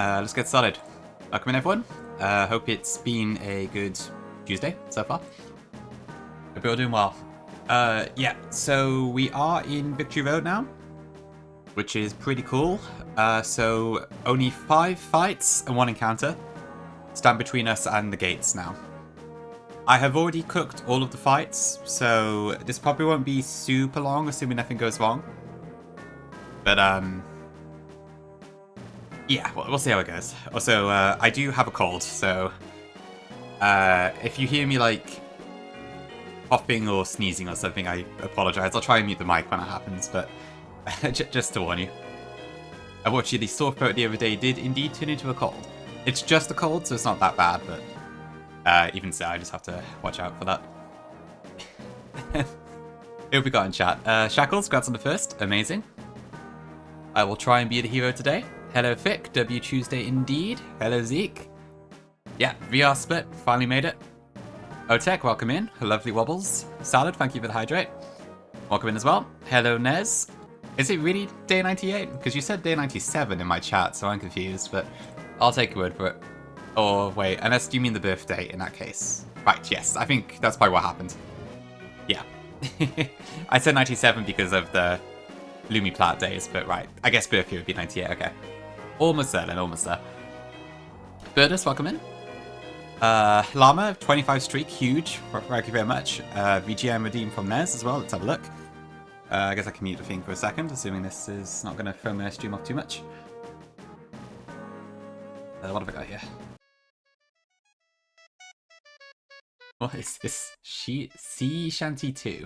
Let's get started. Welcome in, everyone. Hope it's been a good Tuesday so far. Hope you're all doing well. Yeah, so we are in Victory Road now, which is pretty cool. So only 5 fights and 1 encounter stand between us and the gates now. I have already cooked all of the fights, so this probably won't be super long, assuming nothing goes wrong. But, yeah, we'll see how it goes. Also, I do have a cold, so if you hear me, like, coughing or sneezing or something, I apologize. I'll try and mute the mic when it happens, but just to warn you. Unfortunately, the sore throat the other day did indeed turn into a cold. It's just a cold, so it's not that bad, but even so, I just have to watch out for that. Who have we got in chat? Shackles, congrats on the first. Amazing. I will try and be the hero today. Hello, Fick. W Tuesday indeed. Hello, Zeke. Yeah, VR split. Finally made it. Otech, welcome in. Lovely wobbles. Salad, thank you for the hydrate. Welcome in as well. Hello, Nez. Is it really day 98? Because you said day 97 in my chat, so I'm confused, but I'll take your word for it. Or wait, unless you mean the birthday in that case. Right, yes, I think that's probably what happened. Yeah. I said 97 because of the Lumi Plat days, but right. I guess birthday would be 98, okay. Almost there then, almost there. Birdus, welcome in. Llama, 25 streak, huge. Thank you very much. VGM redeemed from Nez as well, let's have a look. I guess I can mute the thing for a second, assuming this is not going to throw my stream off too much. What have I got here? What is this? Sea Shanty 2.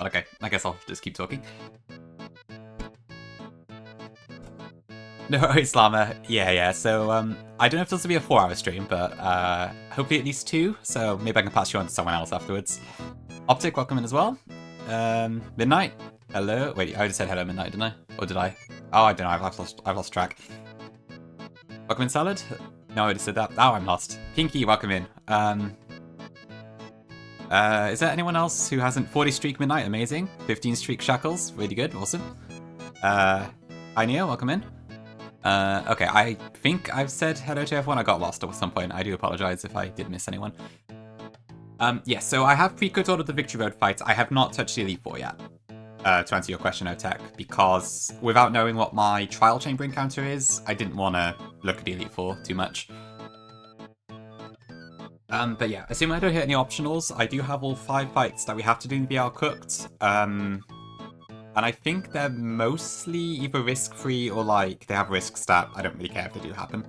Okay, I guess I'll just keep talking. No worries, Llama. Yeah, so, I don't know if this will be a 4-hour stream, but, hopefully at least 2, so maybe I can pass you on to someone else afterwards. Optic, welcome in as well. Midnight, hello. Wait, I just said hello, Midnight, didn't I? Or did I? Oh, I don't know, I've lost track. Welcome in, Salad. No, I just said that. Oh, I'm lost. Pinky, welcome in. Is there anyone else who hasn't 40 streak Midnight? Amazing. 15 streak Shackles, really good, awesome. Hi Neo, welcome in. Okay, I think I've said hello to everyone. I got lost at some point. I do apologize if I did miss anyone. Yeah, so I have pre-cooked all of the Victory Road fights. I have not touched the Elite Four yet, to answer your question, Otech, because without knowing what my Trial Chamber encounter is, I didn't want to look at the Elite Four too much. But yeah, assuming I don't hit any optionals, I do have all 5 fights that we have to do in VR cooked. And I think they're mostly either risk-free or, like, they have risk stat. I don't really care if they do happen.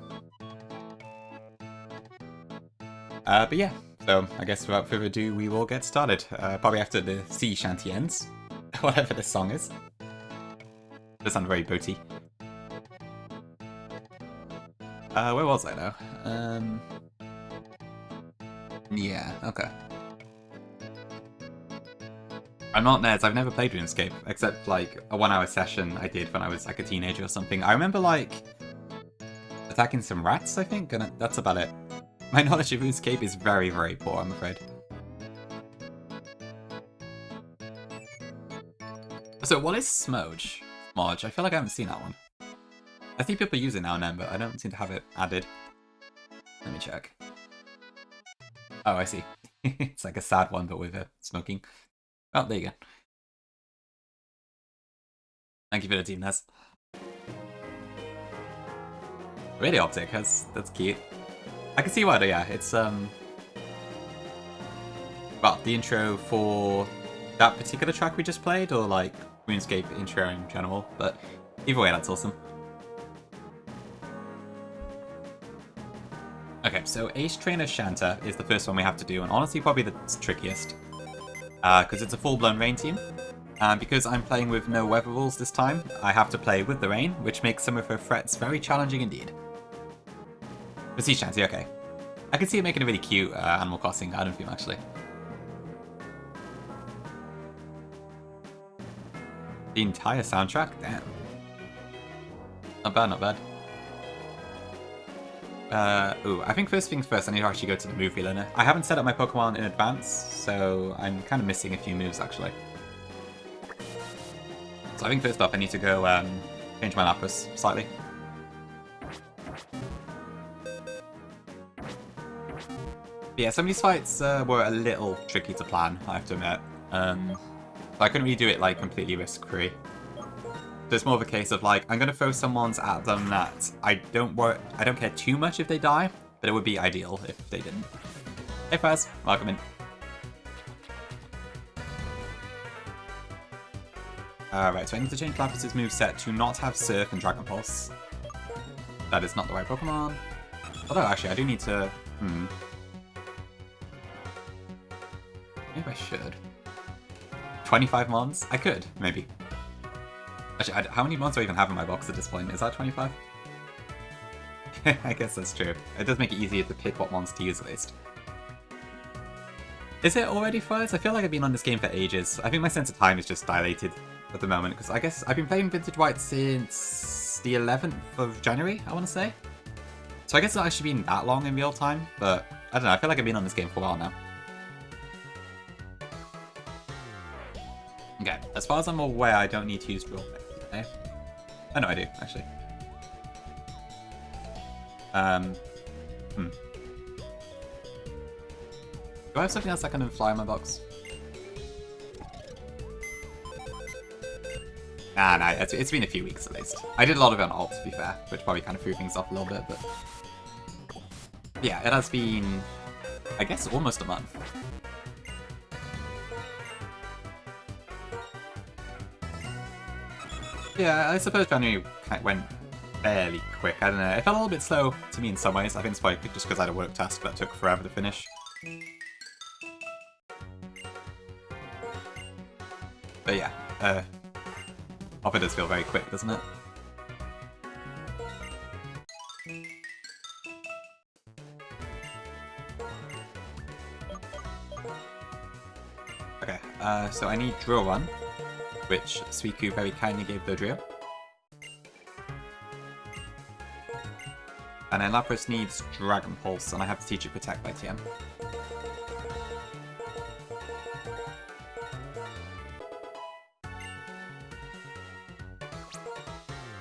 But yeah, so I guess without further ado, we will get started. Probably after the sea shanty ends. Whatever this song is. Does sound very boaty. Where was I now? Yeah, okay. I'm not Neds, I've never played RuneScape, except like a 1-hour session I did when I was like a teenager or something. I remember like attacking some rats, I think, and that's about it. My knowledge of RuneScape is very, very poor, I'm afraid. So what is Smudge? Smudge, I feel like I haven't seen that one. I see people use it now and then, but I don't seem to have it added. Let me check. Oh, I see. It's like a sad one, but with smoking. Oh, there you go. Thank you for the team, Ness. Really Optic, that's cute. I can see why, though, yeah. It's, well, the intro for that particular track we just played, or, like, RuneScape intro in general, but either way, that's awesome. Okay, so Ace Trainer Shanta is the first one we have to do, and honestly, probably the trickiest. Because it's a full-blown rain team. And because I'm playing with no weather rules this time, I have to play with the rain, which makes some of her threats very challenging indeed. But Sea Shanty, okay. I can see it making a really cute Animal Crossing item theme, actually. The entire soundtrack? Damn. Not bad, not bad. Ooh, I think first things first, I need to actually go to the movie learner. I haven't set up my Pokemon in advance, so I'm kind of missing a few moves, actually. So I think first off, I need to go change my Lapras slightly. Yeah, some of these fights were a little tricky to plan, I have to admit. I couldn't really do it like completely risk-free. So it's more of a case of like, I'm gonna throw some ones at them that I don't care too much if they die, but it would be ideal if they didn't. Hey Faz, welcome in. Right, so I need to change Lapis' moveset to not have Surf and Dragon Pulse. That is not the right Pokemon. Although, actually, I do need to... Maybe I should. 25 mons? I could, maybe. Actually, how many mons do I even have in my box at this point? Is that 25? I guess that's true. It does make it easier to pick what mons to use, at least. Is it already Fuzz? I feel like I've been on this game for ages. I think my sense of time is just dilated at the moment, because I guess I've been playing Vintage White since the 11th of January, I want to say. So I guess it's not actually been that long in real time, but I don't know, I feel like I've been on this game for a while now. Okay, as far as I'm aware, I don't need to use Drill Effect today. Oh no, I do, actually. Do I have something else that can fly in my box? Nah, it's been a few weeks at least. I did a lot of it on alt, to be fair, which probably kind of threw things off a little bit, but... Yeah, it has been, I guess, almost a month. Yeah, I suppose January went fairly quick. I don't know. It felt a little bit slow to me in some ways. I think it's probably just because I had a work task that took forever to finish. But yeah, often does feel very quick, doesn't it? Okay, so I need Drill Run, which Suicune very kindly gave Dodrio. And then Lapras needs Dragon Pulse, and I have to teach it Protect by TM.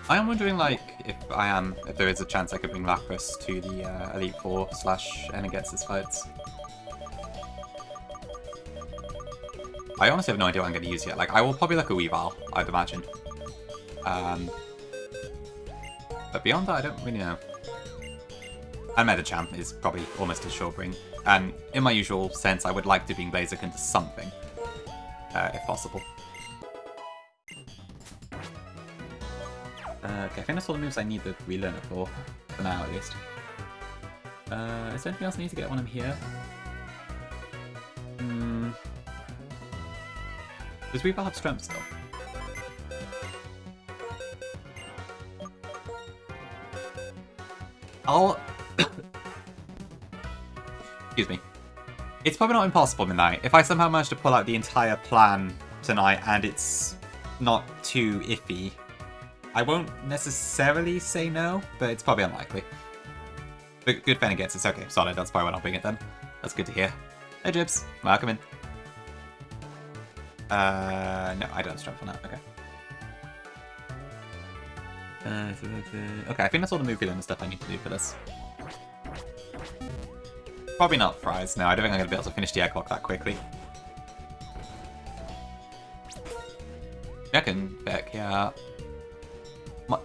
I am wondering, like, if there is a chance I could bring Lapras to the Elite Four / Energetsus fights. I honestly have no idea what I'm going to use yet. Like, I will probably look a Weavile, I'd imagine. But beyond that, I don't really know. And Medicham is probably almost a sure bring. And in my usual sense, I would like to bring Blaziken into something, if possible. Okay, I think that's all the moves I need the relearner for now at least. Is there anything else I need to get when I'm here? Does Weavile have strength still? Excuse me. It's probably not impossible tonight. If I somehow manage to pull out the entire plan tonight and it's not too iffy, I won't necessarily say no, but it's probably unlikely. But good fan gets it's okay. Solid, that's probably when I'll bring it then. That's good to hear. Hey Jibs, welcome in. No, I don't have strength on that, okay. Okay, I think that's all the movie and stuff I need to do for this. Probably not fries, no, I don't think I'm going to be able to finish the egg clock that quickly. Reckon, Beck, yeah.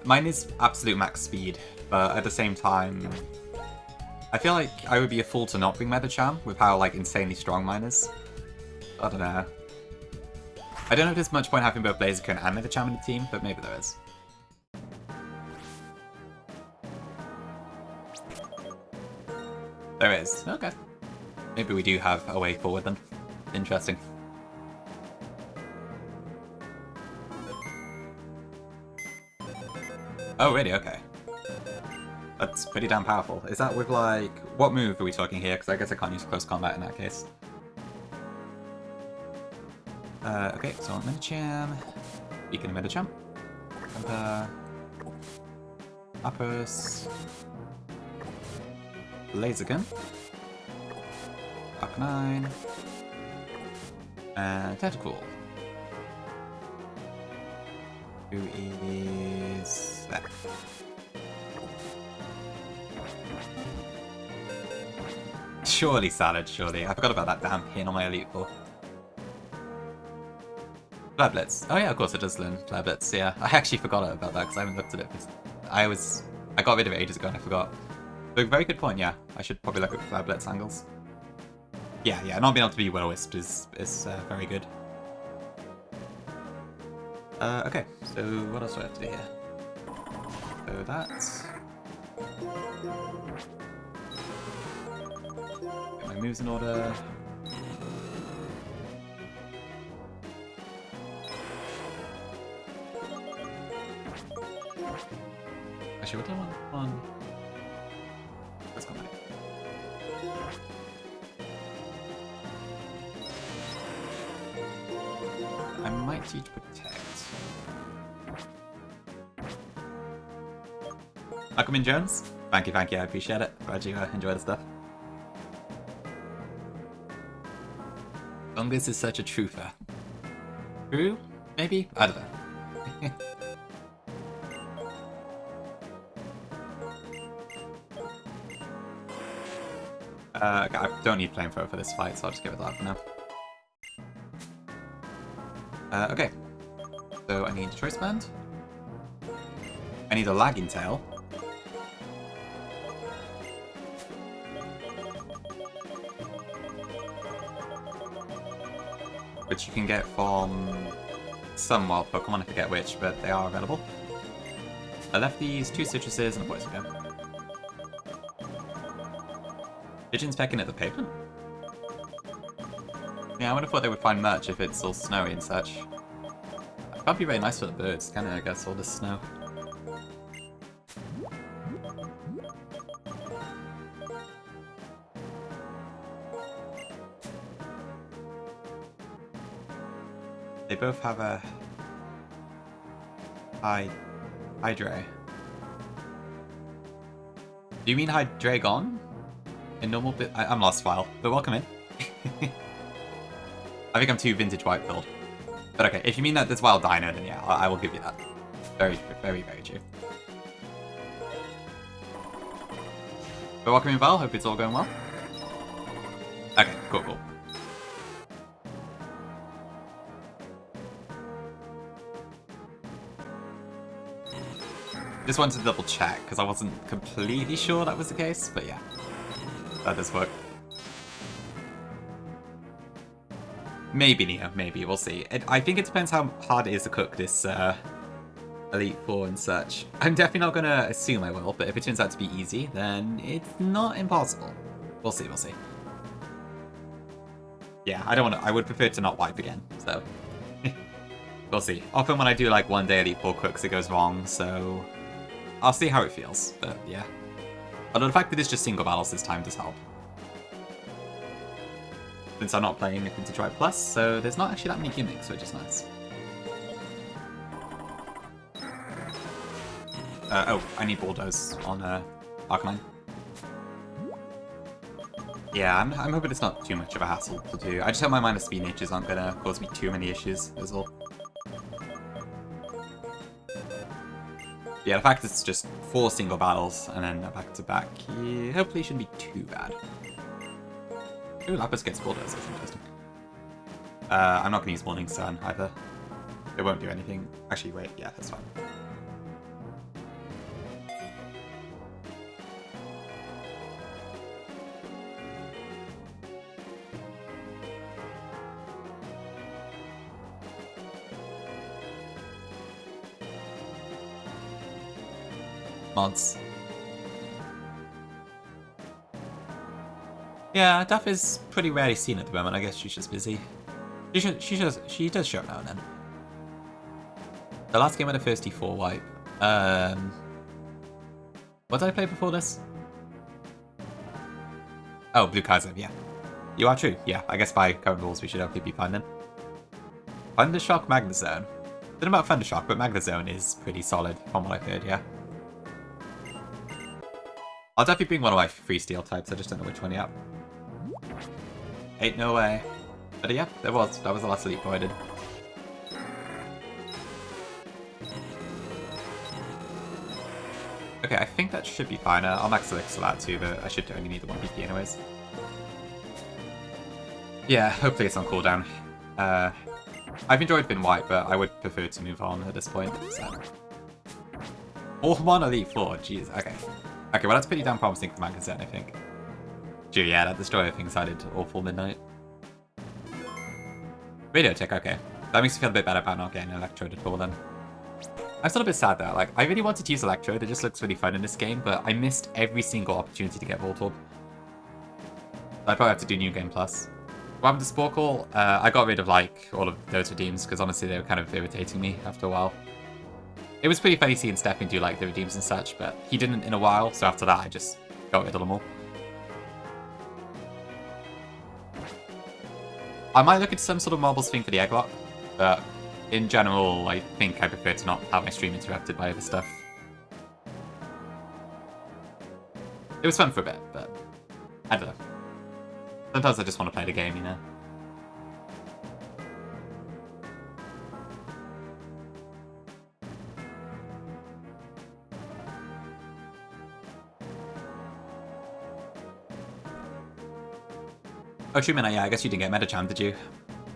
Mine is absolute max speed, but at the same time, I feel like I would be a fool to not bring Medicham with how like insanely strong mine is. I don't know. I don't know if there's much point having both Blaziken and Medicham in the team, but maybe there is. There is. Okay. Maybe we do have a way forward then. Interesting. Oh, really? Okay. That's pretty damn powerful. Is that with, like... What move are we talking here? Because I guess I can't use close combat in that case. Okay, so Medicham. Beacon Medicham. Lapras. Blaziken. Arcanine. And Tentacool. Who is that? Surely salad, surely. I forgot about that damn pin on my Elite Four. Flare Blitz. Oh yeah, of course it does learn Flare Blitz, yeah. I actually forgot about that because I haven't looked at it. I got rid of it ages ago and I forgot. But very good point, yeah. I should probably look at Flare Blitz angles. Yeah, not being able to be Will-O-Wisp is very good. Okay, so what else do I have to do here? So that's... Get my moves in order. Actually, what do I want on? Let's go back. I might teach Protect. Welcome in, Jones. Thank you, I appreciate it. Glad you enjoy the stuff. Fungus is such a truther. True? Maybe? I don't know. I don't need Flamethrower for this fight, so I'll just give it that for now. Okay. So I need Choice Band. I need a Lagging Tail. Which you can get from some wild Pokemon, I forget which, but they are available. I left these 2 citruses and a Poison Gem. Pigeons pecking at the pavement? Yeah, I would have thought they would find merch if it's all snowy and such. It can't be very nice for the birds, can it, I guess, all this snow. They both have a Hydra. Do you mean Hydreigon? In normal bit? I'm lost, File, but welcome in. I think I'm too vintage white pilled. But okay, if you mean that there's Wild Dino, then yeah, I will give you that. Very, very, very true. But welcome in, Val. Hope it's all going well. Okay, cool. Just wanted to double check, because I wasn't completely sure that was the case, but yeah. That does work. Maybe, Neo, maybe, we'll see. I think it depends how hard it is to cook this Elite Four and such. I'm definitely not going to assume I will, but if it turns out to be easy, then it's not impossible. We'll see. Yeah, I would prefer to not wipe again, so... We'll see. Often when I do like one day Elite Four cooks, it goes wrong, so... I'll see how it feels, but yeah. Although the fact that it's just single battles this time does help. Since I'm not playing Vintage White Plus, so there's not actually that many gimmicks, which is nice. Oh, I need Bulldoze on Arcanine. Yeah, I'm hoping it's not too much of a hassle to do. I just hope my minus speed natures aren't gonna cause me too many issues, is all. Yeah, the fact that it's just 4 single battles and then a back-to-back, yeah, hopefully shouldn't be too bad. Ooh, Lapis gets Bulldoze, that's interesting. I'm not going to use Morning Sun either. It won't do anything. Actually, wait, yeah, that's fine. Mods. Yeah, Duff is pretty rarely seen at the moment. I guess she's just busy. She does show up now and then. The last game I had a first D4 wipe. What did I play before this? Oh, Blue Kaiser, yeah. You are true, yeah. I guess by current rules we should hopefully be fine then. Thundershock, Magnezone. I don't know about Thundershock, but Magnezone is pretty solid from what I've heard, yeah. I'll definitely bring one of my free steel types, I just don't know which one yet. Ain't no way. But yeah, that was the last Elite Four I did. Okay, I think that should be fine. I'll max Elixir that too, but I should only need the 1 PP anyways. Yeah, hopefully it's on cooldown. I've enjoyed Bin White, but I would prefer to move on at this point. So. All one Elite Four, jeez. Okay. Okay, well that's pretty damn promising for Manchester, I think. Gee, yeah, that destroyer thing sounded awful midnight. Radio check, okay. That makes me feel a bit better about not getting Electrode at all then. I'm still a bit sad though, like, I really wanted to use Electrode, it just looks really fun in this game, but I missed every single opportunity to get Voltorb. I'd probably have to do New Game Plus. What happened to Sporkle? I got rid of, like, all of those redeems, because honestly they were kind of irritating me after a while. It was pretty funny seeing Stefan do, like, the redeems and such, but he didn't in a while, so after that I just got rid of them all. I might look into some sort of marbles thing for the egg lock, but in general, I think I prefer to not have my stream interrupted by other stuff. It was fun for a bit, but I don't know. Sometimes I just want to play the game, you know? Oh, Truman, yeah, I guess you didn't get Metacham, did you?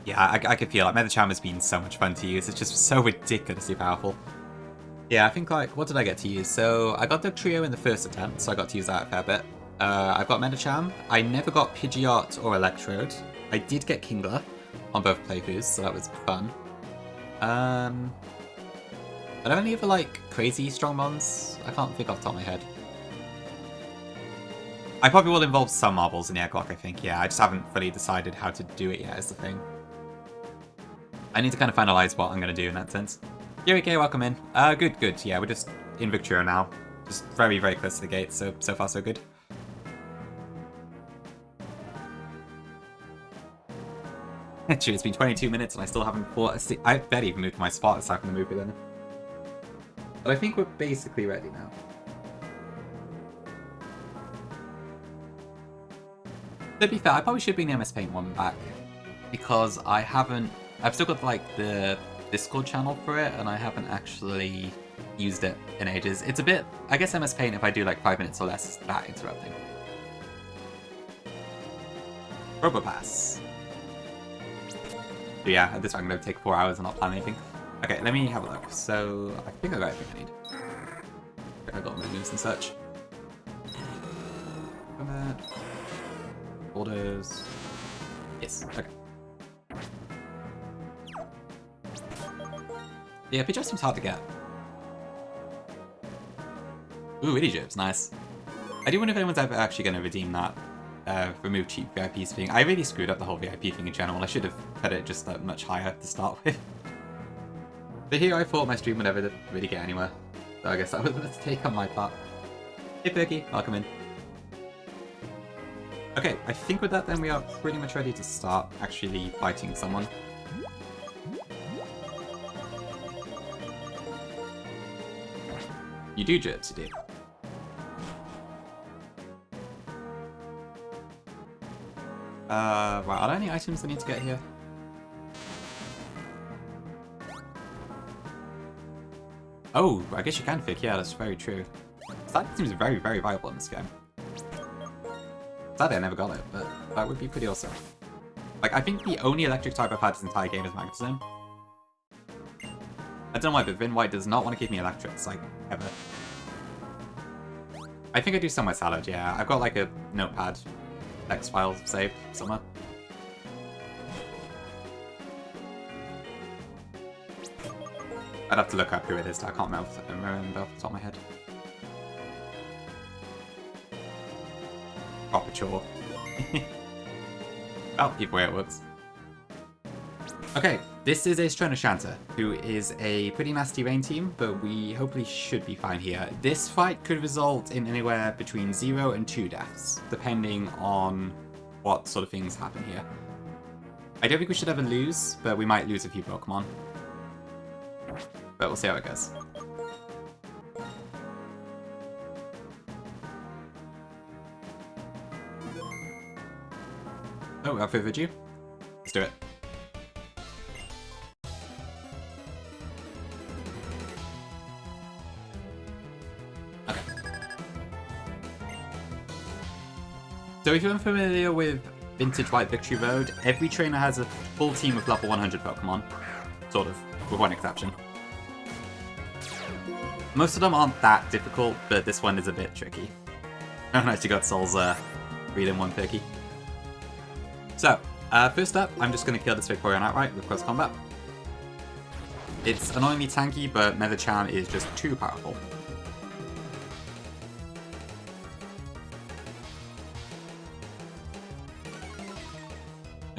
Yeah, I could feel like Metacham has been so much fun to use. It's just so ridiculously powerful. Yeah, I think, like, what did I get to use? So, I got the Trio in the first attempt, so I got to use that a fair bit. I've got Metacham. I never got Pidgeot or Electrode. I did get Kingler on both playthroughs, so that was fun. Are there any other, like, crazy strong mons? I can't think off the top of my head. I probably will involve some marbles in the Airclock, I think. Yeah, I just haven't fully decided how to do it yet, is the thing. I need to kind of finalize what I'm going to do in that sense. Yurike, welcome in. Good, good. Yeah, we're just in Victoria now. Just very, very close to the gate, so far so good. Actually, it's been 22 minutes and I still haven't fought a I barely even moved my spot aside from the movie then. But I think we're basically ready now. To be fair, I probably should bring the MS Paint one back. Because I've still got like the Discord channel for it and I haven't actually used it in ages. It's a bit, I guess MS Paint if I do like 5 minutes or less is that interrupting. Robopass. But yeah, at this point I'm going to take 4 hours and not plan anything. Okay, let me have a look. So, I think I got everything I need. Okay, I got my moves and such. Combat. Orders. Yes, okay. Yeah, Pidgeot seems hard to get. Ooh, Idijib's nice. I do wonder if anyone's ever actually going to redeem that remove cheap VIPs thing. I really screwed up the whole VIP thing in general. I should have put it just much higher to start with. But here I thought my stream would never really get anywhere. So I guess that was a mistake on my part. Hey Perky, welcome in. Okay, I think with that then we are pretty much ready to start actually fighting someone. You do, Jerts, you do. Right, are there any items I need to get here? Oh, I guess you can pick, yeah, that's very true. That seems very, very viable in this game. Sadly, I never got it, but that would be pretty awesome. Like, I think the only electric type I've had this entire game is Magnetism. I don't know why, but Vin White does not want to give me electrics, like, ever. I think I do somewhere salad, yeah. I've got, like, a notepad text file saved somewhere. I'd have to look up who it is, I can't remember off the top of my head. Proper chore. Well, either way it works. Okay, this is a Stronashanta, who is a pretty nasty rain team, but we hopefully should be fine here. This fight could result in anywhere between 0 and 2 deaths, depending on what sort of things happen here. I don't think we should ever lose, but we might lose a few Pokemon. But we'll see how it goes. Oh, I've favored you. Let's do it. Okay. So if you're unfamiliar with Vintage White Victory Road, every trainer has a full team of level 100 Pokemon. Sort of, with one exception. Most of them aren't that difficult, but this one is a bit tricky. I actually got Soul's read in one Perky. So, first up, I'm just going to kill this Vaporeon outright with close combat. It's annoyingly tanky, but Medicham is just too powerful.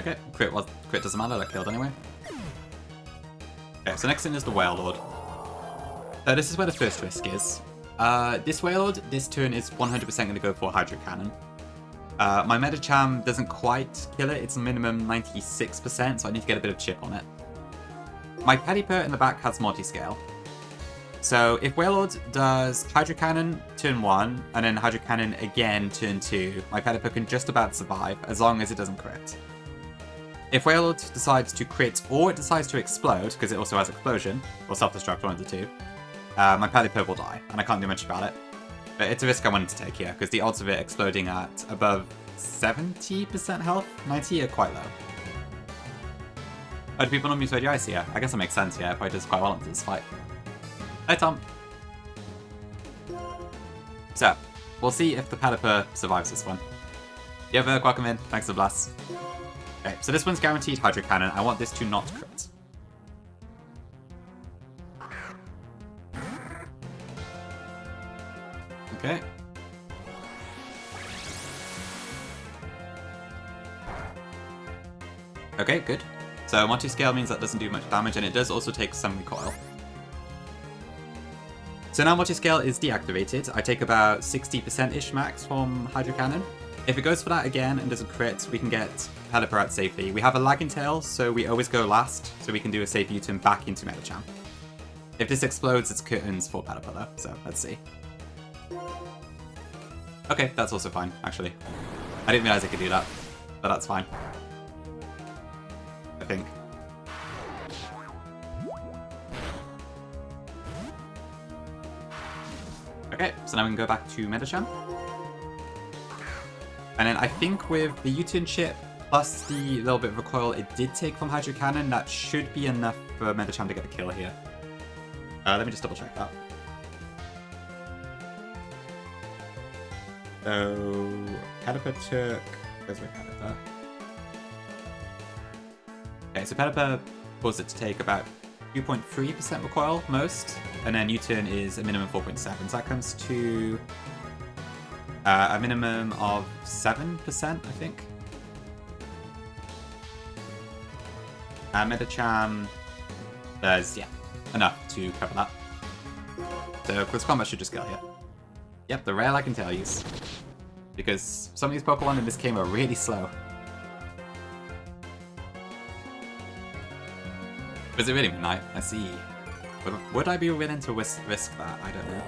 Okay, crit doesn't matter, that killed anyway. Okay, so next in is the Wailord. So this is where the first risk is. This Wailord, this turn is 100% going to go for Hydro Cannon. My Medicham doesn't quite kill it, it's a minimum 96%, so I need to get a bit of chip on it. My Pelipper in the back has multi-scale. So if Wailord does Hydro Cannon turn 1, and then Hydro Cannon again turn 2, my Pelipper can just about survive, as long as it doesn't crit. If Wailord decides to crit, or it decides to explode, because it also has Explosion, or Self-Destruct, one of the two, my Pelipper will die, and I can't do much about it. But it's a risk I wanted to take here, because the odds of it exploding at above 70% health, 90 are quite low. Oh, do people normally use Radio Ice here? I guess that makes sense, yeah, it probably does quite well into this fight. Hi, Tom. So, we'll see if the Pelipper survives this one. Yeah, Verk, welcome in. Thanks for the blast. Okay, so this one's guaranteed Hydro Cannon. I want this to not crit. Okay. Okay, good. So multi-scale means that doesn't do much damage, and it does also take some recoil. So now multi-scale is deactivated. I take about 60%-ish max from Hydro Cannon. If it goes for that again and doesn't crit, we can get Pelipper out safely. We have a lagging tail, so we always go last, so we can do a safe U-turn back into Medicham. If this explodes, it's curtains for Pelipper though, so let's see. Okay, that's also fine, actually. I didn't realize I could do that, but that's fine. I think. Okay, so now we can go back to Medicham. And then I think with the U-turn chip plus the little bit of recoil it did take from Hydro Cannon, that should be enough for Medicham to get the kill here. Let me just double check that. So, Pelipper took... Where's my Pelipper? Okay, so Pelipper caused it to take about 2.3% recoil, most, and then U-turn is a minimum 4.7, so that comes to a minimum of 7%, I think. Medicham does, yeah, enough to cover that. So close combat should just kill here. Yep, the rare I can tell you. Because some of these Pokemon in this game are really slow. Was it really midnight? I see. Would I be willing to risk that? I don't know.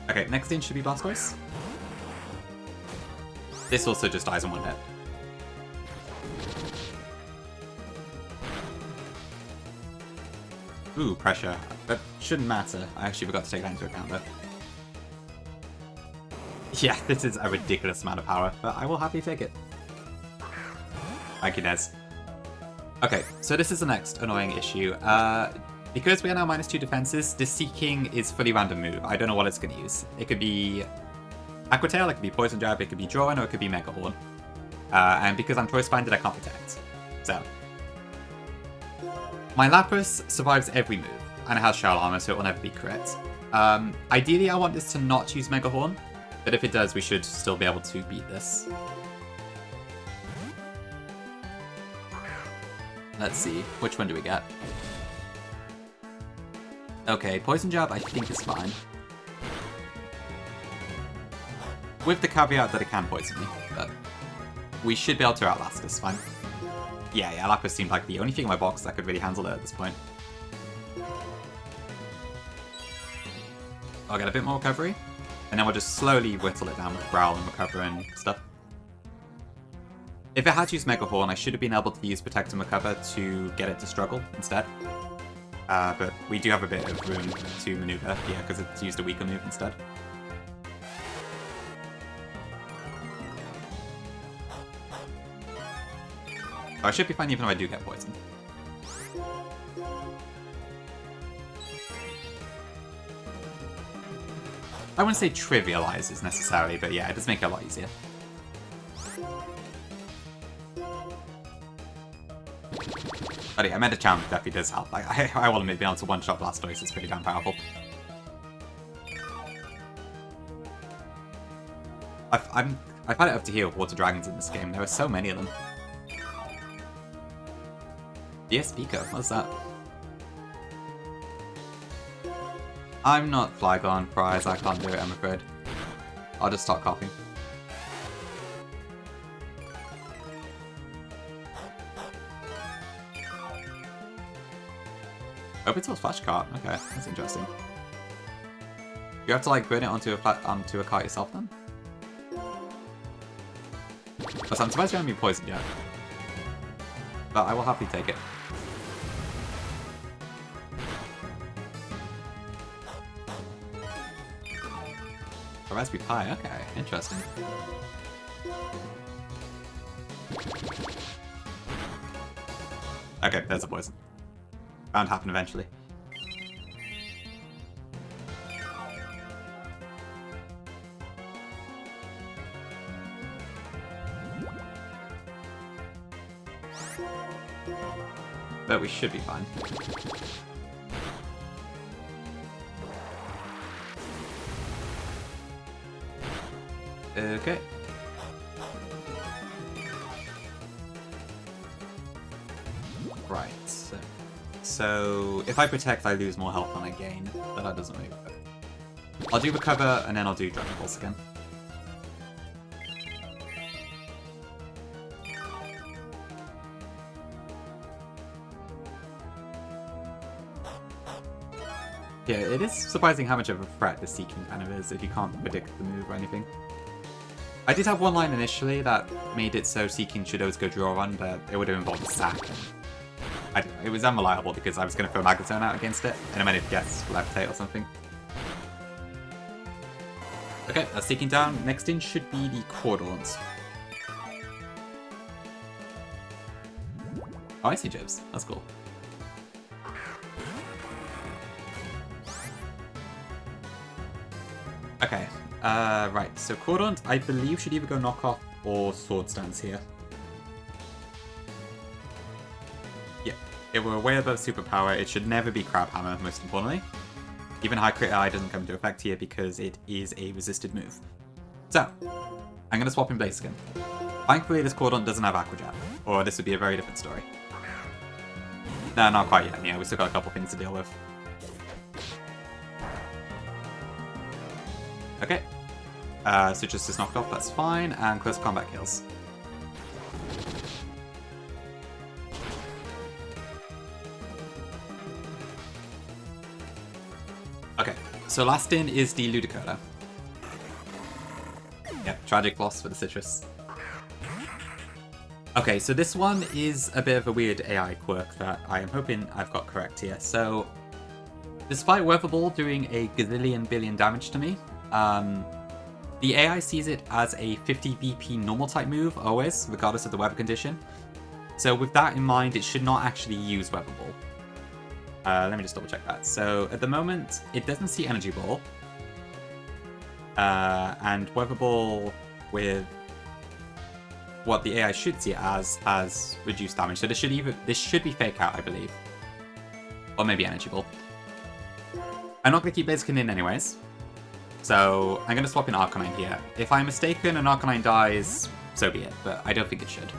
Okay, next in should be Blastoise. This also just dies on one hit. Ooh, pressure. That shouldn't matter. I actually forgot to take that into account though. Yeah, this is a ridiculous amount of power, but I will happily take it. Thank you, Nez. Okay, so this is the next annoying issue. Because we are now -2 defenses, this Seeking is fully random move. I don't know what it's going to use. It could be Aqua Tail, it could be Poison Jab, it could be Draw-In, or it could be Mega Horn. And because I'm Choice Banded, I can't protect. So, my Lapras survives every move, and it has Shell Armor, so it will never be crit. Ideally, I want this to not use Mega Horn, but if it does, we should still be able to beat this. Let's see, which one do we get? Okay, Poison Jab I think is fine. With the caveat that it can poison me, but we should be able to outlast this, fine. Yeah, Lapras seemed like the only thing in my box that could really handle it at this point. I'll get a bit more recovery, and then we'll just slowly whittle it down with Growl and Recover and stuff. If it had used Mega Horn, I should have been able to use Protect and Recover to get it to struggle instead. But we do have a bit of room to maneuver here because it's used a weaker move instead. Oh, I should be fine even if I do get poisoned. I wouldn't say trivializes necessarily, but yeah, it does make it a lot easier. But yeah, I meant a challenge definitely does help. Like, I will admit, being able to one-shot Blastoise is pretty damn powerful. I've had it up to here with water dragons in this game. There are so many of them. DS Pico, what's that? I'm not Flygon Prize, I can't do it, I'm afraid. I'll just start copying. Orbital's Flash Cart, okay, that's interesting. You have to like burn it onto a cart yourself then? So I'm surprised you haven't been poisoned yet. But I will happily take it. A Raspberry Pi, okay, interesting. Okay, there's a poison. Bound to happen eventually. But we should be fine. Okay. Right, so if I protect, I lose more health than I gain, but that doesn't move. I'll do recover, and then I'll do Dragon Pulse again. Yeah, it is surprising how much of a threat the Seeking kind of is if you can't predict the move or anything. I did have one line initially that made it so Seeking should always go draw on, but it would have involved a sack. I don't know, it was unreliable because I was going to throw Magneton out against it, and I might have guessed Levitate or something. Okay, that's Seeking down. Next in should be the Cordons. Oh, I see Jibs. That's cool. Okay, right, so Cordons, I believe, should either go Knockoff or Sword Stance here. Yeah, if we're way above Superpower, it should never be Crab Hammer, most importantly. Even High Crit Eye doesn't come into effect here because it is a resisted move. So, I'm going to swap in Blaziken. Thankfully, this Cordon doesn't have Aqua Jet, or this would be a very different story. No, not quite yet, yeah, we still got a couple things to deal with. Okay, so just is knocked off, that's fine, and close combat kills. Okay, so last in is the Ludicolo. Yep, tragic loss for the Citrus. Okay, so this one is a bit of a weird AI quirk that I am hoping I've got correct here. So, despite Weather Ball doing a gazillion billion damage to me, the AI sees it as a 50 BP normal type move, always, regardless of the weather condition. So with that in mind, it should not actually use Weather Ball. Let me just double check that. So at the moment, it doesn't see Energy Ball. And Weather Ball with what the AI should see it as has reduced damage. So this should be Fake Out, I believe. Or maybe Energy Ball. I'm not going to keep Blaziken in anyways. So I'm going to swap in Arcanine here. If I'm mistaken and Arcanine dies, so be it, but I don't think it should.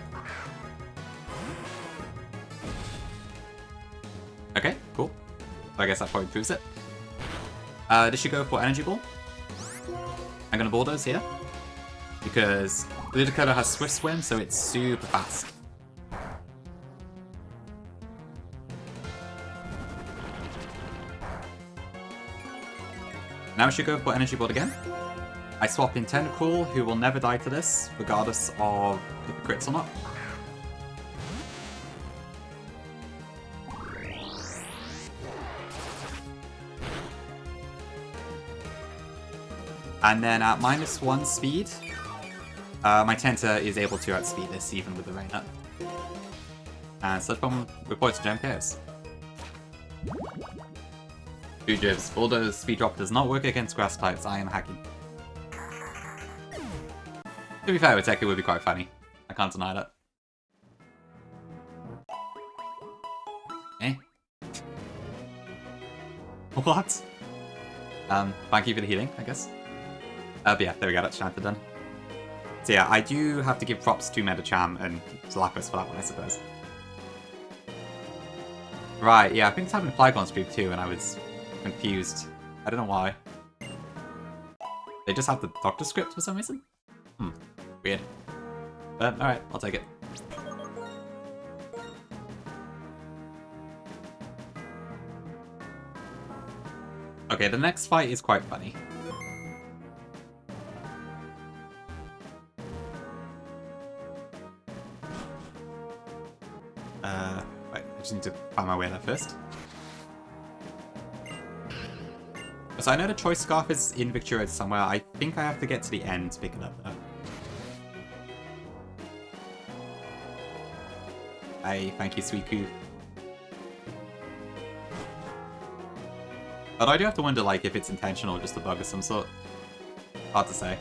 Okay, cool. I guess that probably proves it. This should go for Energy Ball. I'm going to Bulldoze here, because Ludicolo has Swift Swim, so it's super fast. Now we should go for Energy Ball again. I swap in Tentacool, who will never die to this, regardless of if it crits or not. And then at -1 speed, my Tenta is able to outspeed this even with the rain up. And Sludge Bomb reports to Gem Chaos. Fugitives, although Speed Drop does not work against grass types, I am hacking. To be fair, with Teki would be quite funny. I can't deny that. Eh? What? Thank you for the healing, I guess. But yeah, there we go, that's Chanted done. So yeah, I do have to give props to Metacham and Lapis for that one, I suppose. Right, yeah, I think it's happened to Flygon stream too, and I was confused. I don't know why. They just have the doctor script for some reason? Weird. But alright, I'll take it. Okay, the next fight is quite funny. Wait, I just need to find my way there first. So I know the Choice Scarf is in Victoria somewhere. I think I have to get to the end to pick it up though. Hey, thank you, Suiku. But I do have to wonder, like, if it's intentional or just a bug of some sort. Hard to say.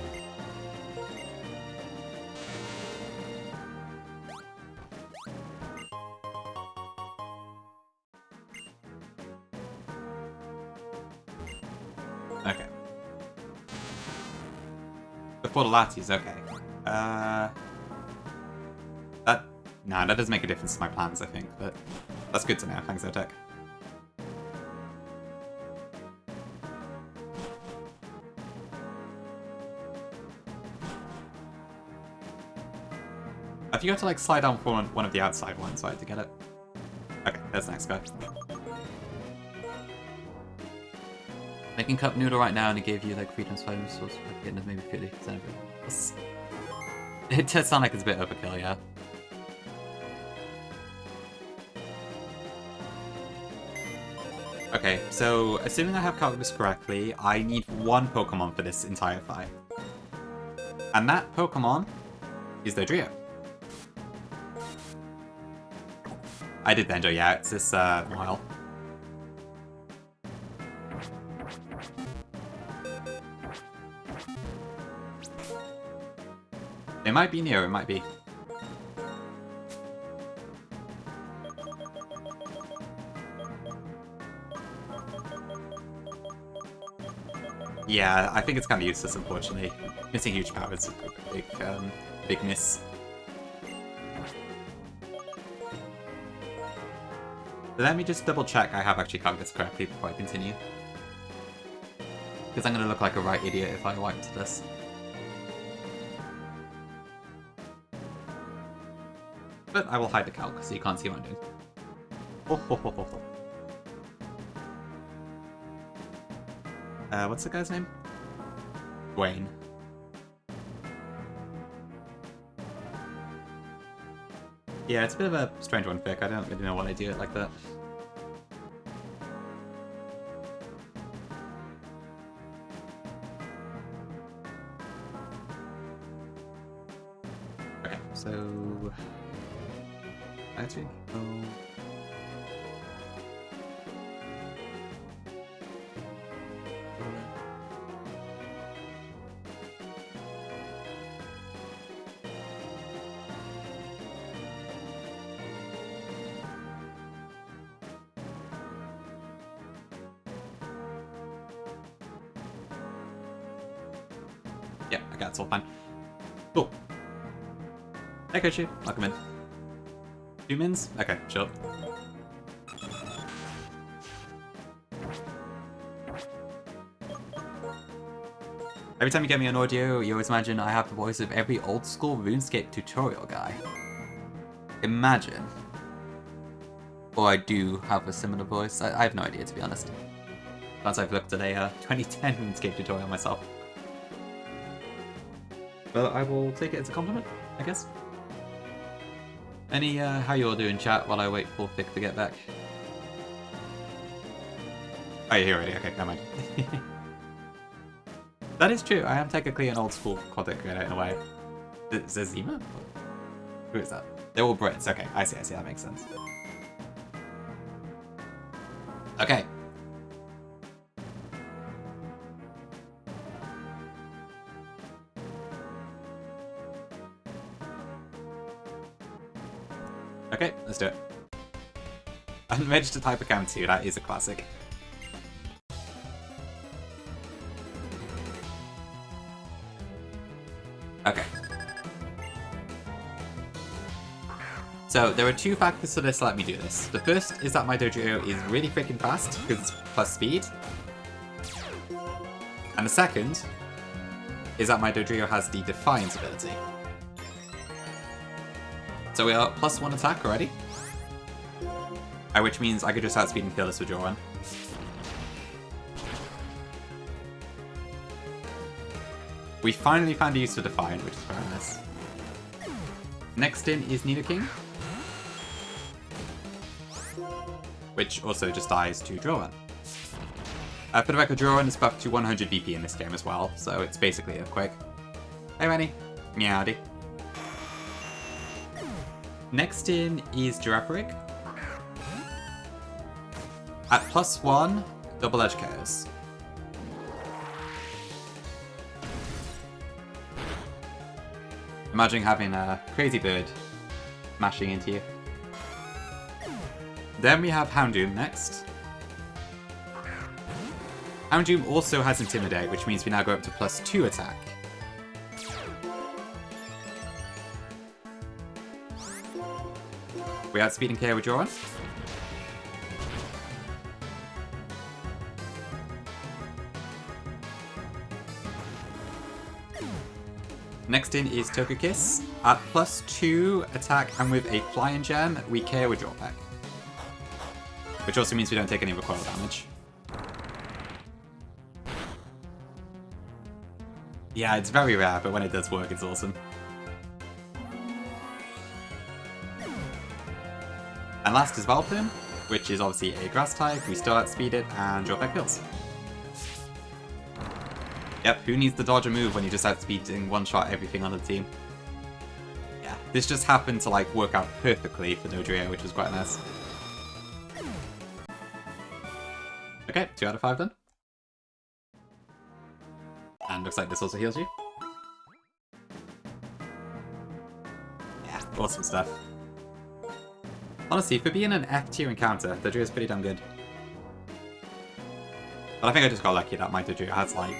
Okay. Before the Lattes, okay. Nah, that doesn't make a difference to my plans, I think, but that's good to know. Thanks, Zotek. Have you got to, like, slide down for one of the outside ones, right, to get it? Okay, there's the next guy. Making cup noodle right now, and it gave you, like, 3 times 5 sauce, getting maybe 50% of it. It does sound like it's a bit overkill, yeah. Okay, so assuming I have calculated this correctly, I need one Pokemon for this entire fight. And that Pokemon is the Drio. I did Benjo, yeah, it's this while. It might be near, it might be. Yeah, I think it's kind of useless, unfortunately. Missing huge power is a big miss. Let me just double check I have actually calculated this correctly before I continue. Because I'm going to look like a right idiot if I wiped this. But I will hide the calc so you can't see what I'm doing. What's the guy's name? Dwayne. Yeah, it's a bit of a strange one, Vic. I don't really know why I do it like that. Okay, so... Actually, oh... Yeah, okay, it's all fine. Cool. Hey, Kochi. Welcome in. Humans? Okay, sure. Every time you get me on audio, you always imagine I have the voice of every old school RuneScape tutorial guy. Imagine. Or I do have a similar voice. I have no idea, to be honest. Once I've looked at a 2010 RuneScape tutorial myself. But I will take it as a compliment, I guess. How you all doing, chat, while I wait for Vic to get back? Oh, you're here already. Okay, never mind. That is true. I am technically an old school content creator in a way. Is there Zima? Who is that? They're all Brits. Okay, I see, that makes sense. Okay. Okay, let's do it. Unregistered Hypercam 2, that is a classic. Okay. So, there are two factors to this that let me do this. The first is that my dojo is really freaking fast, because it's plus speed. And the second is that my dojo has the Defiance ability. So we are plus 1 attack already. Which means I could just outspeed and kill this with Joran. We finally found a use for Defiant, which is very nice. Next in is Nidoking, which also just dies to Joran. For the record, Joran is buffed to 100 BP in this game as well, so it's basically Earthquake. Hey Rennie. Meowdy. Next in is Girafarig. At plus 1, double edge KOs. Imagine having a crazy bird mashing into you. Then we have Houndoom next. Houndoom also has Intimidate, which means we now go up to plus 2 attack. We outspeed and KO with Joran. Next in is Togekiss. At plus 2 attack and with a Flying Gem, we KO with Drawback. Which also means we don't take any recoil damage. Yeah, it's very rare, but when it does work, it's awesome. And last is Vileplume, which is obviously a grass type. We still outspeed it and Drawback kills. Yep, who needs to dodge a move when you just outspeeding one-shot everything on the team? Yeah, this just happened to like work out perfectly for Dodrio, which was quite nice. Okay, 2 out of 5 done. And looks like this also heals you. Yeah, awesome stuff. Honestly, for being an F tier encounter, Dodrio is pretty damn good. But I think I just got lucky that my Dodrio has like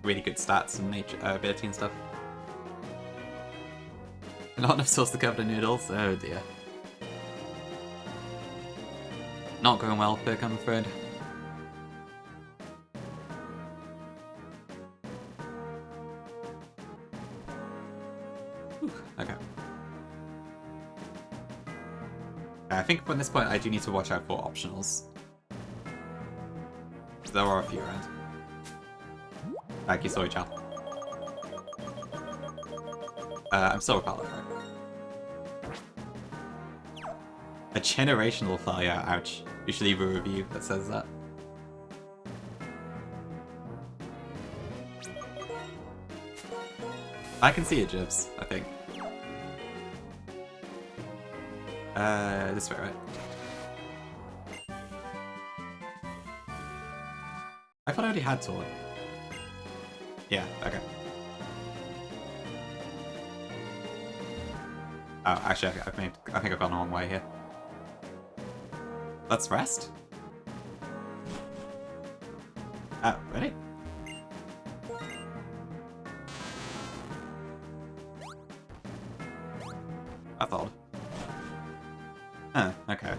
really good stats and nature ability and stuff. Not enough sauce to cover the noodles. Oh dear. Not going well, Perk, I'm afraid. Whew, okay. I think from this point I do need to watch out for optionals. There are a few around. Thank you, Soy Chow. I'm still repellent, right? A generational failure, ouch. You should leave a review that says that. I can see it, Jibs, I think. This way, right? I thought I already had Taunt. Yeah, okay. Oh, actually, I think I've gone the wrong way here. Let's rest. Ready? That's odd. Huh, okay.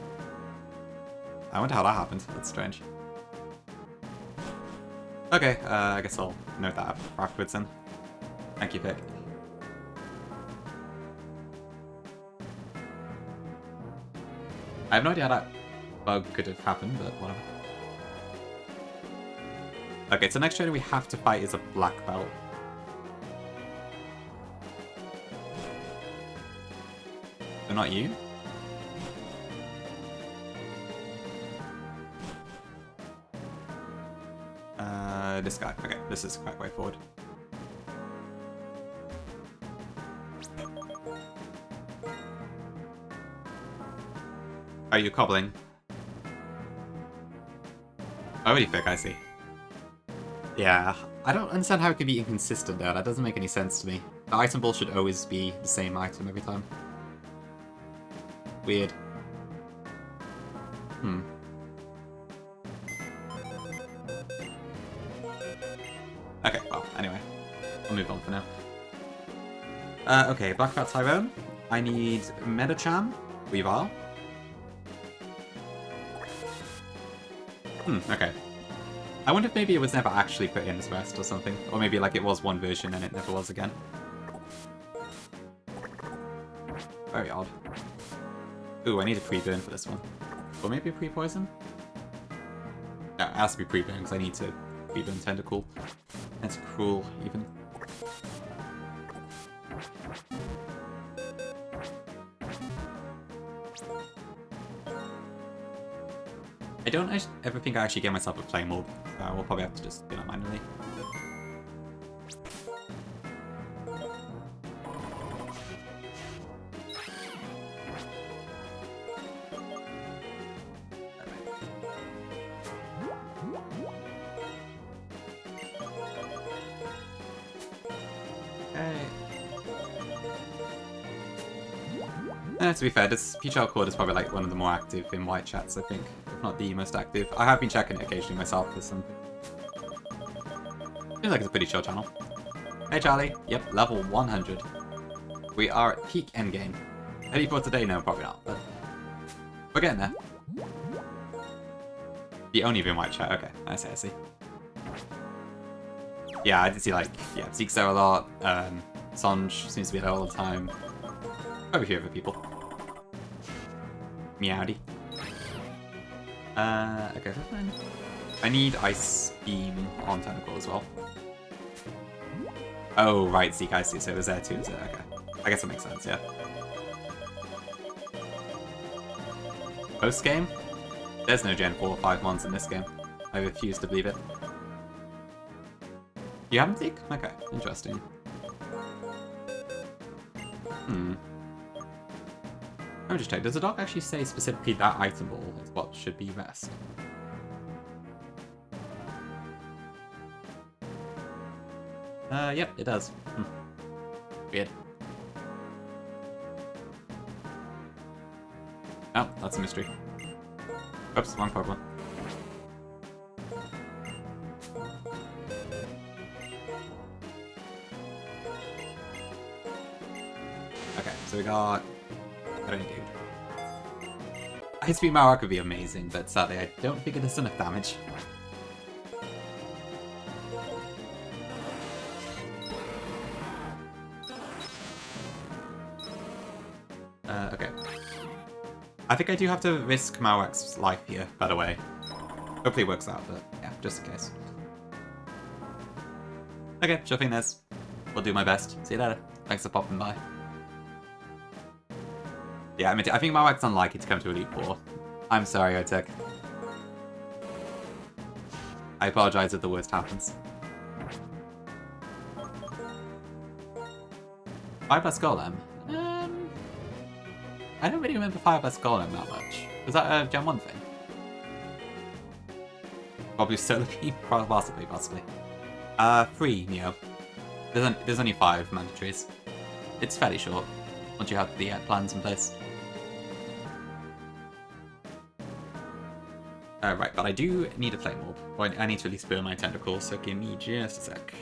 I wonder how that happened. That's strange. Okay, I guess I'll note that up afterwards then. Thank you, Vic. I have no idea how that bug could have happened, but whatever. Okay, so next trainer we have to fight is a black belt. So not you? This guy. Okay, this is the correct way forward. Oh, you're cobbling. Already thick, I see. Yeah, I don't understand how it can be inconsistent there. That doesn't make any sense to me. The item ball should always be the same item every time. Weird. Okay, well, anyway. I'll move on for now. Okay, Black Fat Tyrone. I need Metacham, Weavile. Okay. I wonder if maybe it was never actually put in as West or something. Or maybe like it was one version and it never was again. Very odd. Ooh, I need a pre-burn for this one. Or maybe a pre-poison? No, it has to be pre-burn because I need to pre-burn Tentacool. That's cruel, even. I don't ever think I actually get myself a Flame Orb, so we'll probably have to just do that manually. To be fair, this Peach Cord is probably like one of the more active in white chats, I think. If not the most active. I have been checking it occasionally myself for something. Feels like it's a pretty chill channel. Hey Charlie. Yep, level 100. We are at peak endgame. Ready for today? No, probably not, but we're getting there. The only in white chat, okay. I see. Yeah, I did see like, yeah, Zeke's there a lot. Sonj seems to be there all the time. Probably a few other people. Meowdy. Okay, fine. I need Ice Beam on Tentacle as well. Oh, right, Zeke, I see. So it was there too, is it? Okay. I guess that makes sense, yeah. Post game? There's no Gen 4 or 5 mons in this game. I refuse to believe it. You haven't, Zeke? Okay, interesting. Let me just check. Does the doc actually say specifically that item ball is what should be best? Yep, it does. Weird. Oh, that's a mystery. Oops, wrong Pokemon. Okay, so we got... I don't need dude. Ice Beam Marowak would be amazing, but sadly I don't think it does enough damage. Okay. I think I do have to risk Marowak's life here, by the way. Hopefully it works out, but yeah, just in case. Okay, sure thing, Nez. Will do my best. See you later. Thanks for popping by. Yeah, I think Marowak's unlikely to come to Elite Four. I'm sorry, Otek. I apologize if the worst happens. 5 less Golem? I don't really remember 5 less Golem that much. Was that a Gen 1 thing? Probably Solar Beam? Possibly. 3, Neo. There's only 5 mandatories. It's fairly short, once you have the plans in place. Right, but I do need a Flame Orb. Or I need to at least burn my Tentacles, so give me just a sec.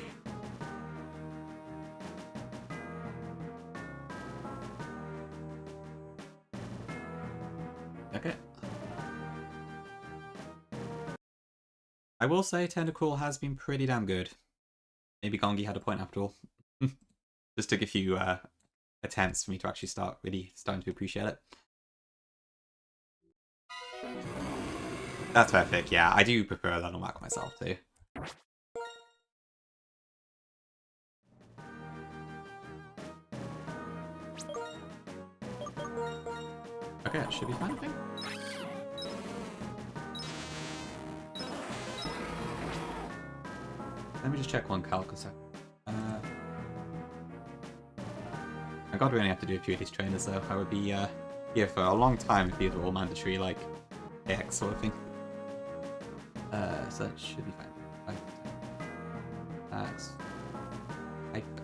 Okay. I will say Tentacool has been pretty damn good. Maybe Gongi had a point after all. Just took a few attempts for me to actually start really starting to appreciate it. That's perfect, yeah. I do prefer that on Whack myself too. Okay, that should be fine, I think. Let me just check one calc a sec. I god, we only have to do a few of these trainers though. I would be here for a long time if these were all mandatory, like AX sort of thing. So that should be fine.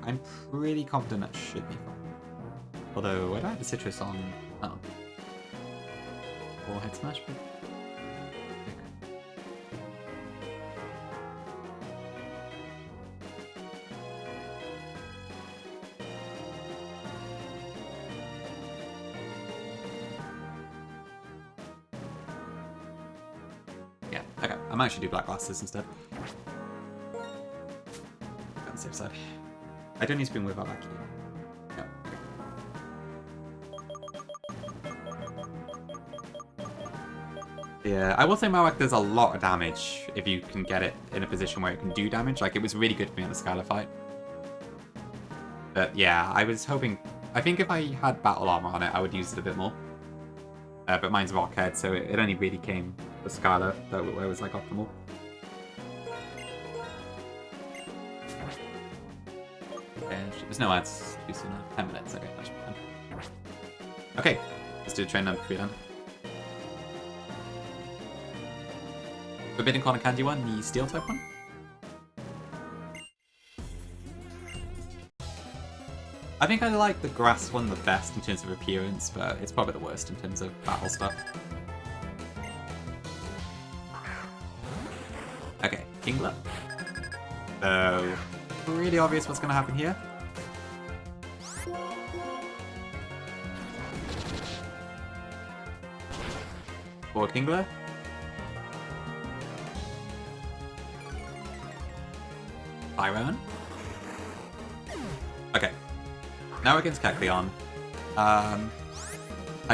I'm pretty confident that should be fine. Although I don't have the citrus on. Oh. Or head smash, but. Yeah, okay. I might actually do black glasses instead. On the safe side. I don't need to bring with our back here. No, okay. Yeah, I will say Mawak does a lot of damage if you can get it in a position where it can do damage. Like, it was really good for me on the Skylar fight. But yeah, I was hoping... I think if I had battle armor on it, I would use it a bit more. But mine's Rockhead, so it only really came for Skylar that where it was like optimal. Okay, there's no ads too soon. 10 minutes. Okay, that should be fine. Okay, let's do train number 3 then. Forbidden Corner Candy one, the steel type one. I think I like the grass one the best in terms of appearance, but it's probably the worst in terms of battle stuff. Okay, Kingler. So, really obvious what's going to happen here. For Kingler. Byron. Okay. Now against Kecleon. I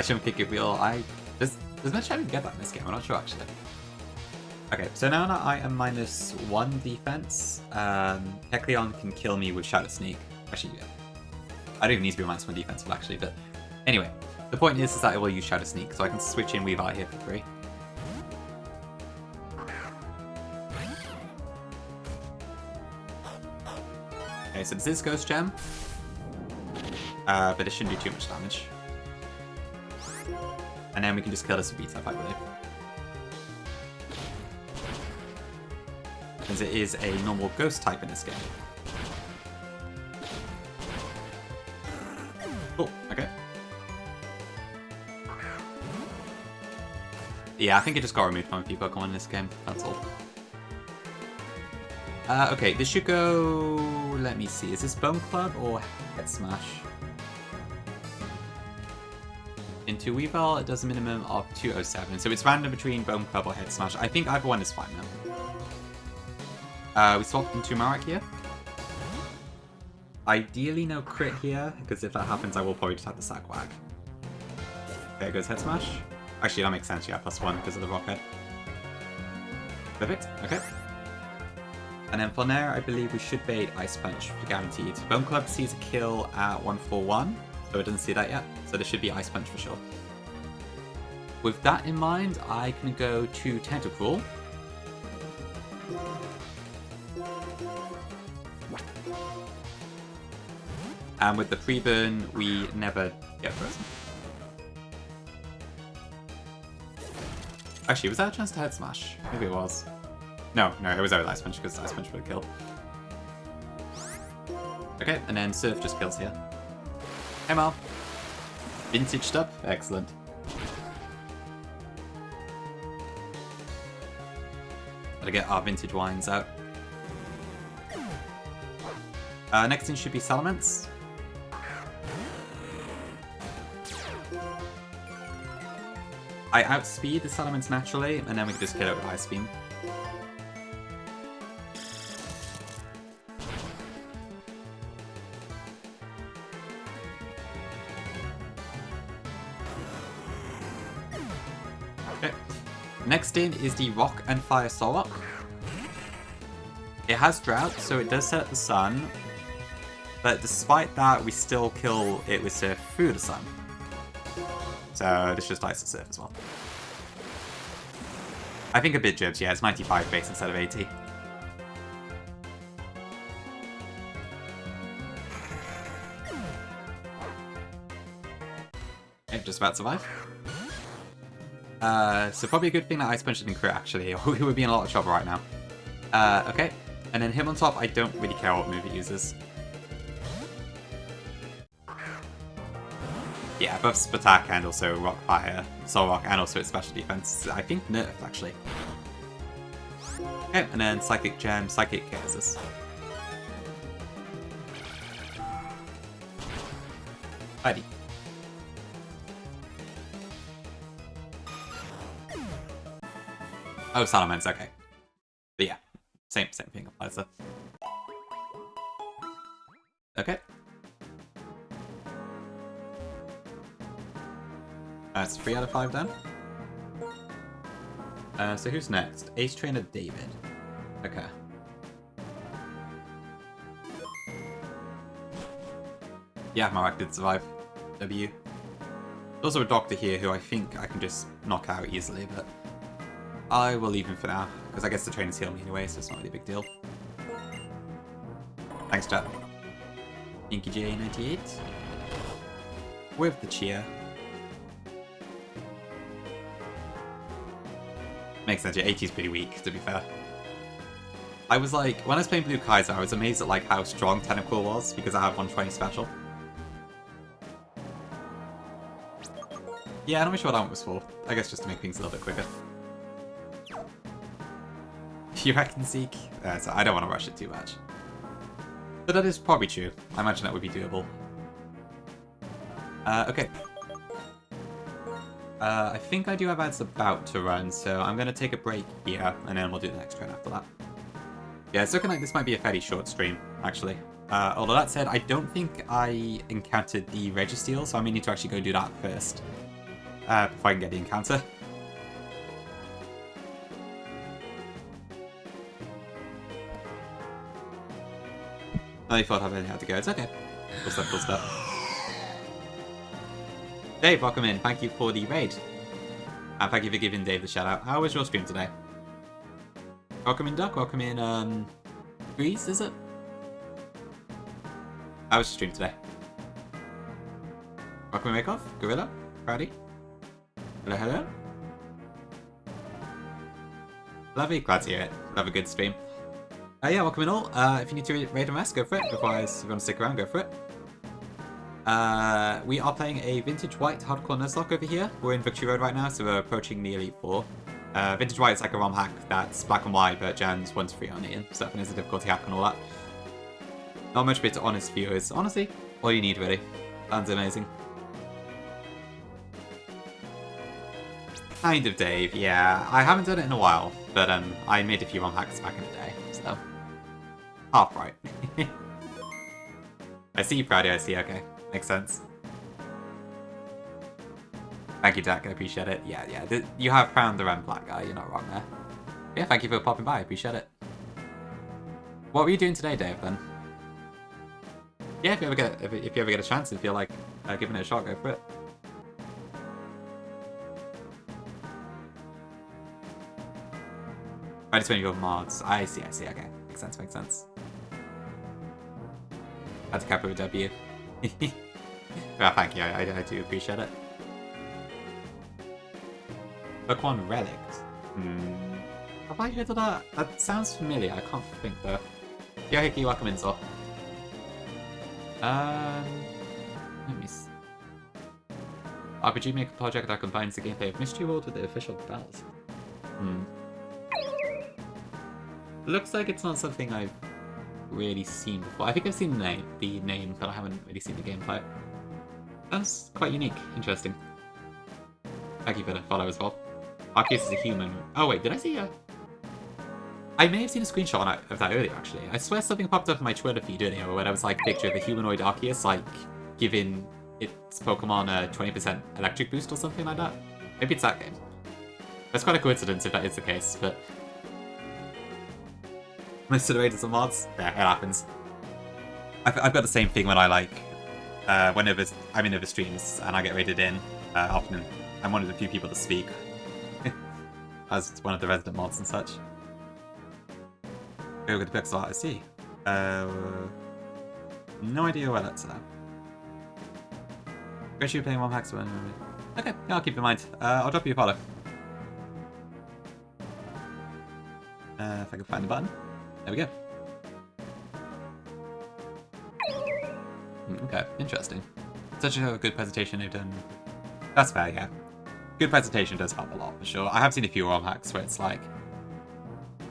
shouldn't kick it wheel. There's no chance to get that in this game. I'm not sure actually. Okay, so now that I am -1 defense, Kecleon can kill me with Shadow Sneak. Actually, yeah. I don't even need to be -1 defensive actually, but anyway. The point is that I will use Shadow Sneak, so I can switch in Weavile here for free. Okay, so this is Ghost Gem. But it shouldn't do too much damage. And then we can just kill this with B-type, I believe. Because it is a normal ghost type in this game. Cool, okay. Yeah, I think it just got removed from a few Pokemon in this game, that's all. Okay, this should go... Let me see, is this Bone Club or Head Smash? Into Weavile, it does a minimum of 207, so it's random between Bone Club or Head Smash. I think either one is fine now. We swapped into Marak here. Ideally no crit here, because if that happens I will probably just have the Sack Wag. There goes Head Smash. Actually that makes sense, yeah, +1 because of the Rocket. Perfect, okay. And then for Nair, I believe we should bait Ice Punch for guaranteed. Bone Club sees a kill at 141. So it doesn't see that yet, so there should be Ice Punch for sure. With that in mind, I can go to Tentacruel. And with the pre-burn, we never get frozen. Actually, was that a chance to Head Smash? Maybe it was. No, it was always Ice Punch because Ice Punch would have killed. Okay, and then Surf just kills here. Hey Mal. Vintaged up? Excellent. Gotta get our vintage wines out. Next in should be Salamence. I outspeed the Salamence naturally, and then we can just kill it with Ice Beam. Next in is the Rock and Fire Solrock. It has Drought, so it does set up the sun, but despite that, we still kill it with Surf through the sun. So this just dies to Surf as well. I think a bit jibs, yeah, it's 95 base instead of 80. Okay, just about to survive. So probably a good thing that Ice Punch didn't crit, actually, or we would be in a lot of trouble right now. Okay. And then him on top, I don't really care what move it uses. Yeah, buffs attack and also Rock Fire, Soul Rock, and also its special defense. I think nerfed, actually. Okay, and then Psychic Gem, Psychic KOs us. Alrighty. Oh, Salamence, okay. But yeah, same thing applies there. Okay. That's 3 out of 5 then. So who's next? Ace Trainer David. Okay. Yeah, Marak did survive. W. There's also a doctor here who I think I can just knock out easily, but I will leave him for now, because I guess the trainers heal me anyway, so it's not really a big deal. Thanks, chat. Inky J98. With the cheer. Makes sense, yeah, 80 is pretty weak, to be fair. I was like, when I was playing Blue Kaiser, I was amazed at like how strong Tentacle was, because I have 120 special. Yeah, I'm not sure what that one was for. I guess just to make things a little bit quicker. You reckon, Zeke? So I don't want to rush it too much. But that is probably true. I imagine that would be doable. Okay. I think I do have ads about to run, so I'm going to take a break here, and then we'll do the next turn after that. Yeah, it's looking like this might be a fairly short stream, actually. Although that said, I don't think I encountered the Registeel, so I may need to actually go do that first. Before I can get the encounter. I thought I had to go. It's okay. Full step, full step. Dave, welcome in. Thank you for the raid. And thank you for giving Dave the shout out. How was your stream today? Welcome in, Duck. Welcome in, Grease, is it? How was your stream today? Welcome in, Makeoff. Gorilla. Crowdy. Hello, hello. Lovely. Glad to hear it. Have a good stream. Yeah, welcome in all. If you need to raid a mess, go for it. Otherwise, if you want to stick around, go for it. We are playing a Vintage White Hardcore Nuzlocke over here. We're in Victory Road right now, so we're approaching the Elite Four. Vintage White is like a ROM hack that's black and white, but Jan's 1-3 on it, so there's a difficulty hack and all that. Not much bit to honest viewers. Honestly, all you need really. Sounds amazing. Kind of, Dave, yeah. I haven't done it in a while, but I made a few ROM hacks back in the day, so... half right. I see you, Proudy, I see, okay. Makes sense. Thank you, Jack, I appreciate it. Yeah, you have found the REM black guy, you're not wrong there. Yeah, thank you for popping by, I appreciate it. What were you doing today, Dave, then? Yeah, if you ever get a chance and feel like giving it a shot, go for it. Right, it's when you go mods. I see, okay. Makes sense. Had to cap it with W. Well, thank you, I do appreciate it. Pokemon Relict. Have I heard of that? That sounds familiar, I can't think though. Yeah, Hickey, welcome in, so. Let me see. RPG make a project that combines the gameplay of Mystery World with the official battles. Looks like it's not something I've really seen before. I think I've seen the name, but I haven't really seen the gameplay. That's quite unique. Interesting. Thank you for the follow as well. Arceus is a human. Oh wait, did I see a... I may have seen a screenshot of that earlier, actually. I swear something popped up in my Twitter feed earlier where there was like a picture of a humanoid Arceus, like, giving its Pokemon a 20% electric boost or something like that. Maybe it's that game. That's quite a coincidence if that is the case, but... most of the raiders are mods. Yeah, it happens. I've got the same thing when I like, whenever I'm in other streams and I get raided in, often I'm one of the few people to speak. As one of the resident mods and such. Go with the pixel art, I see. No idea where that's at. Great you playing one hacks. Okay, yeah, I'll keep in mind. I'll drop you a follow. If I can find the button. There we go. Okay, interesting. Such a good presentation they've done. That's fair, yeah. Good presentation does help a lot, for sure. I have seen a few ROM hacks where it's like...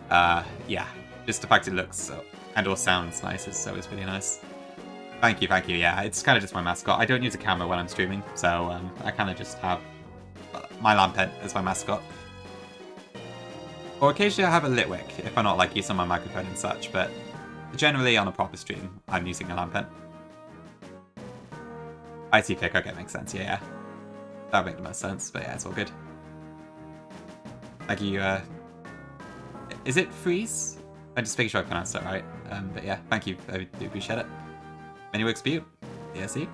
yeah. Just the fact it looks and or sounds nice is always really nice. Thank you, yeah. It's kind of just my mascot. I don't use a camera when I'm streaming, so I kind of just have my Lampent as my mascot. Or occasionally I have a Litwick, if I'm not like using my microphone and such, but generally on a proper stream, I'm using a Lampent. I see Pick, okay, makes sense, yeah. That would make the most sense, but yeah, it's all good. Thank you, is it Freeze? I'm just making sure I pronounced that right. But yeah, thank you, I do appreciate it. Many works for you. Yeah, see?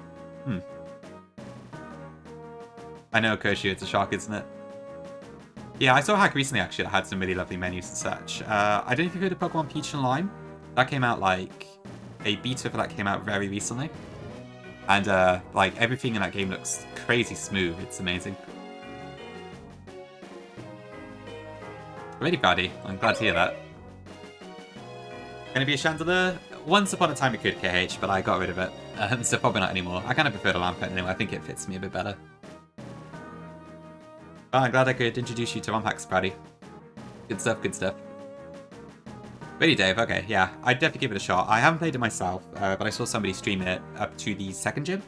I know, Kershu, it's a shock, isn't it? Yeah, I saw a hack recently, actually, that had some really lovely menus and such. I don't know if you've heard of Pokemon Peach and Lime. That came out, like... A beta for that came out very recently. And, like, everything in that game looks crazy smooth. It's amazing. Really proudy. I'm glad to hear that. Gonna be a Chandelier? Once upon a time it could, KH, but I got rid of it. So probably not anymore. I kind of prefer the Lampent anyway. I think it fits me a bit better. Oh, I'm glad I could introduce you to ROM hacks, Proudy. Good stuff, good stuff. Really, Dave? Okay, yeah. I'd definitely give it a shot. I haven't played it myself, but I saw somebody stream it up to the second gym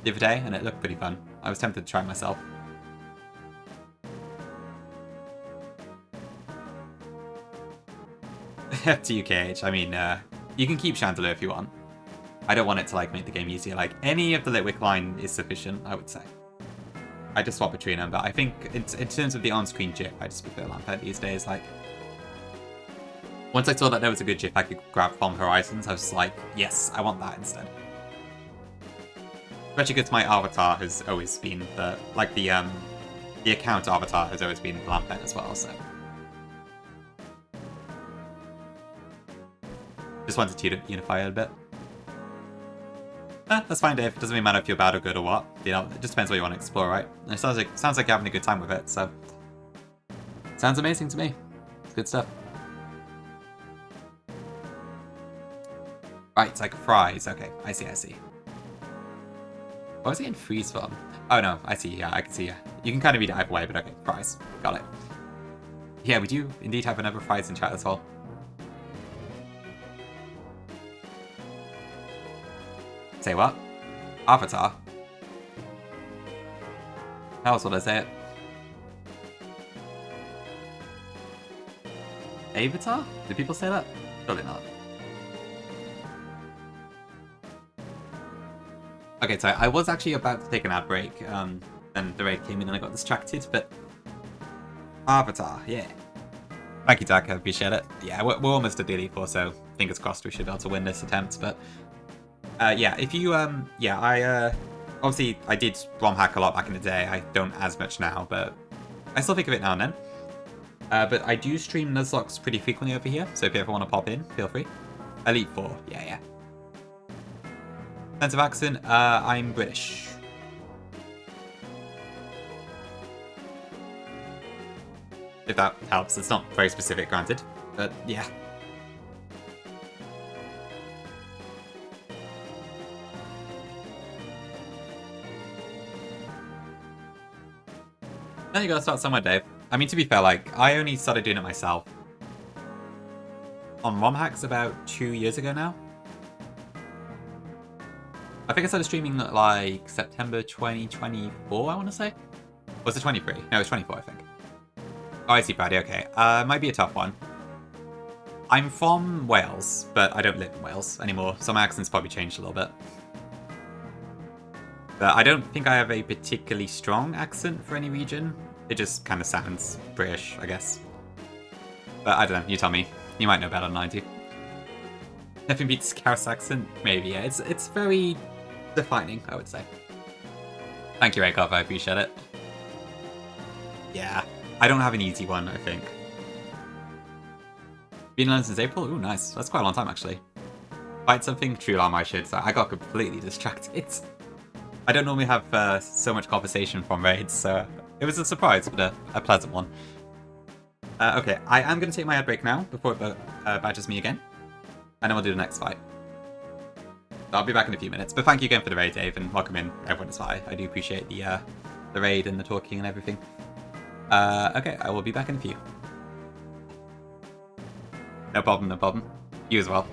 the other day, and it looked pretty fun. I was tempted to try it myself. Up to you, KH. I mean, you can keep Chandelier if you want. I don't want it to, like, make the game easier. Like, any of the Litwick line is sufficient, I would say. I just swap between them, but I think in terms of the on-screen GIF, I just prefer Lampent these days. Like, once I saw that there was a good GIF I could grab from Horizons, I was like, yes, I want that instead. Especially because my avatar has always been the account avatar has always been Lampent as well, so. Just wanted to unify it a bit. That's fine, Dave. It doesn't really matter if you're bad or good or what. You know, it just depends what you want to explore, right? And it sounds like you're having a good time with it, so... Sounds amazing to me. It's good stuff. Right, it's like fries. Okay, I see. What was he in freeze from? Oh no, I see, yeah, I can see, yeah. You can kind of read it either way, but okay, fries. Got it. Yeah, we do indeed have another fries in chat as well. Say what? Avatar? How else would I say it? Avatar? Do people say that? Probably not. Okay, so I was actually about to take an ad break, then the raid came in and I got distracted, but... Avatar, yeah. Thank you, Dak, I appreciate it. Yeah, we're almost at Daily 4, so fingers crossed we should be able to win this attempt, but... yeah, if you, obviously, I did ROM hack a lot back in the day. I don't as much now, but I still think of it now and then. But I do stream Nuzlocks pretty frequently over here, so if you ever want to pop in, feel free. Elite 4, yeah. Sense of accent, I'm British. If that helps, it's not very specific, granted, but yeah. Then you gotta start somewhere, Dave. I mean, to be fair, like, I only started doing it myself on ROM hacks about 2 years ago now. I think I started streaming like September 2024, I want to say. Was it 23? No, it's 24, I think. Oh, I see, Paddy, okay. Might be a tough one. I'm from Wales, but I don't live in Wales anymore, so my accent's probably changed a little bit. But I don't think I have a particularly strong accent for any region. It just kind of sounds British, I guess. But I don't know, you tell me. You might know better than I do. Nothing beats Scouse accent? Maybe, yeah. It's very defining, I would say. Thank you, Raykov, I appreciate it. Yeah, I don't have an easy one, I think. Been in London since April? Ooh, nice. That's quite a long time, actually. Fight something? True alarm, I should. So I got completely distracted. I don't normally have so much conversation from raids, so it was a surprise, but a pleasant one. Okay, I am going to take my ad break now before it badgers me again, and then we'll do the next fight. So I'll be back in a few minutes, but thank you again for the raid, Dave, and welcome in everyone as well. I do appreciate the raid and the talking and everything. Okay, I will be back in a few. No problem, no problem. You as well.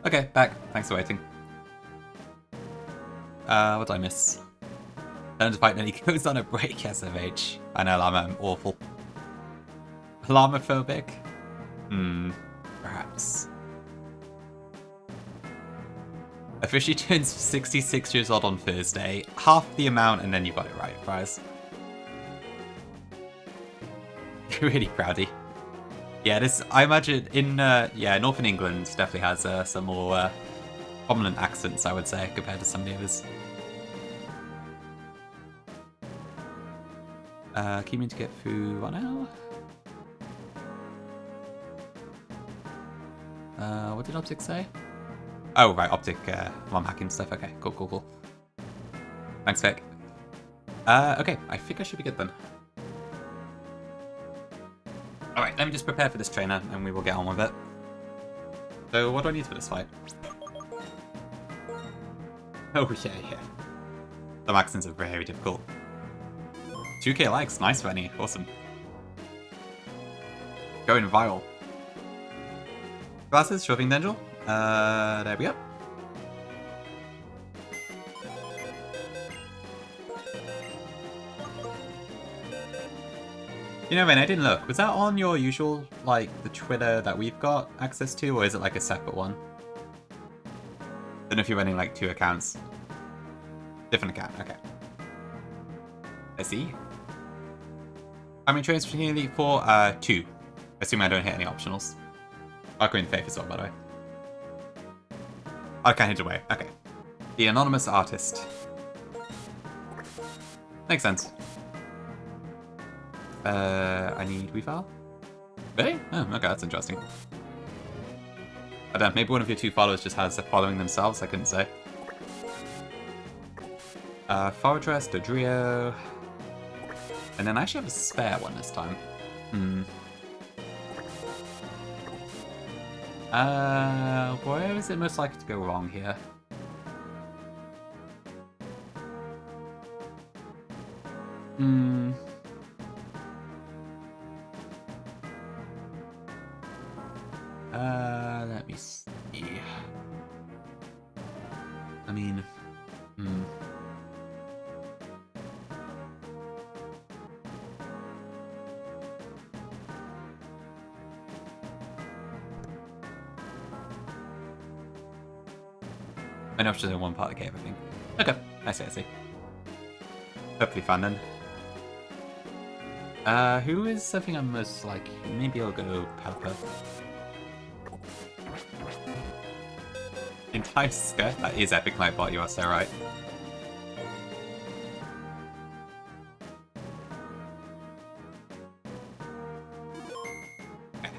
Okay, back. Thanks for waiting. What did I miss? Learn to fight nearly goes on a break, SMH. I know, Llama, I'm awful. Llama-phobic? Perhaps. Officially turns 66 years old on Thursday. Half the amount, and then you got it right, Prize. Really proudy. Yeah, this, I imagine, in, Northern England definitely has some more prominent accents, I would say, compared to some of the others. Keep me to get through 1 hour. What did Optic say? Oh, right, Optic, mom hacking stuff. Okay, cool. Thanks, Vic. Okay, I think I should be good then. Alright, let me just prepare for this trainer, and we will get on with it. So, what do I need for this fight? Oh, yeah. The accents are very difficult. 2k likes, nice, Rennie, awesome. Going viral. Glasses, shoving Dengel. There we go. You know, Ren, I didn't look. Was that on your usual, like, the Twitter that we've got access to, or is it like a separate one? Don't know if you're running like 2 accounts. Different account, okay. I see. How many trains for Elite 4? 2. Assuming I don't hit any optionals. I'll go in Faith as well, by the way. I can't hit away. Okay. The anonymous artist. Makes sense. I need refile? Really? Oh, okay, that's interesting. I don't know, maybe one of your 2 followers just has a following themselves, I couldn't say. Fortress, Dodrio. And then I actually have a spare one this time. Where is it most likely to go wrong here? Let me see. I mean, I know it's just in one part of the cave, I think. Okay, I see. Hopefully fun then. Who is something I'm most like? Maybe I'll go Pepper. Entire skirt? That is epic Nightbot, you are so right. Okay.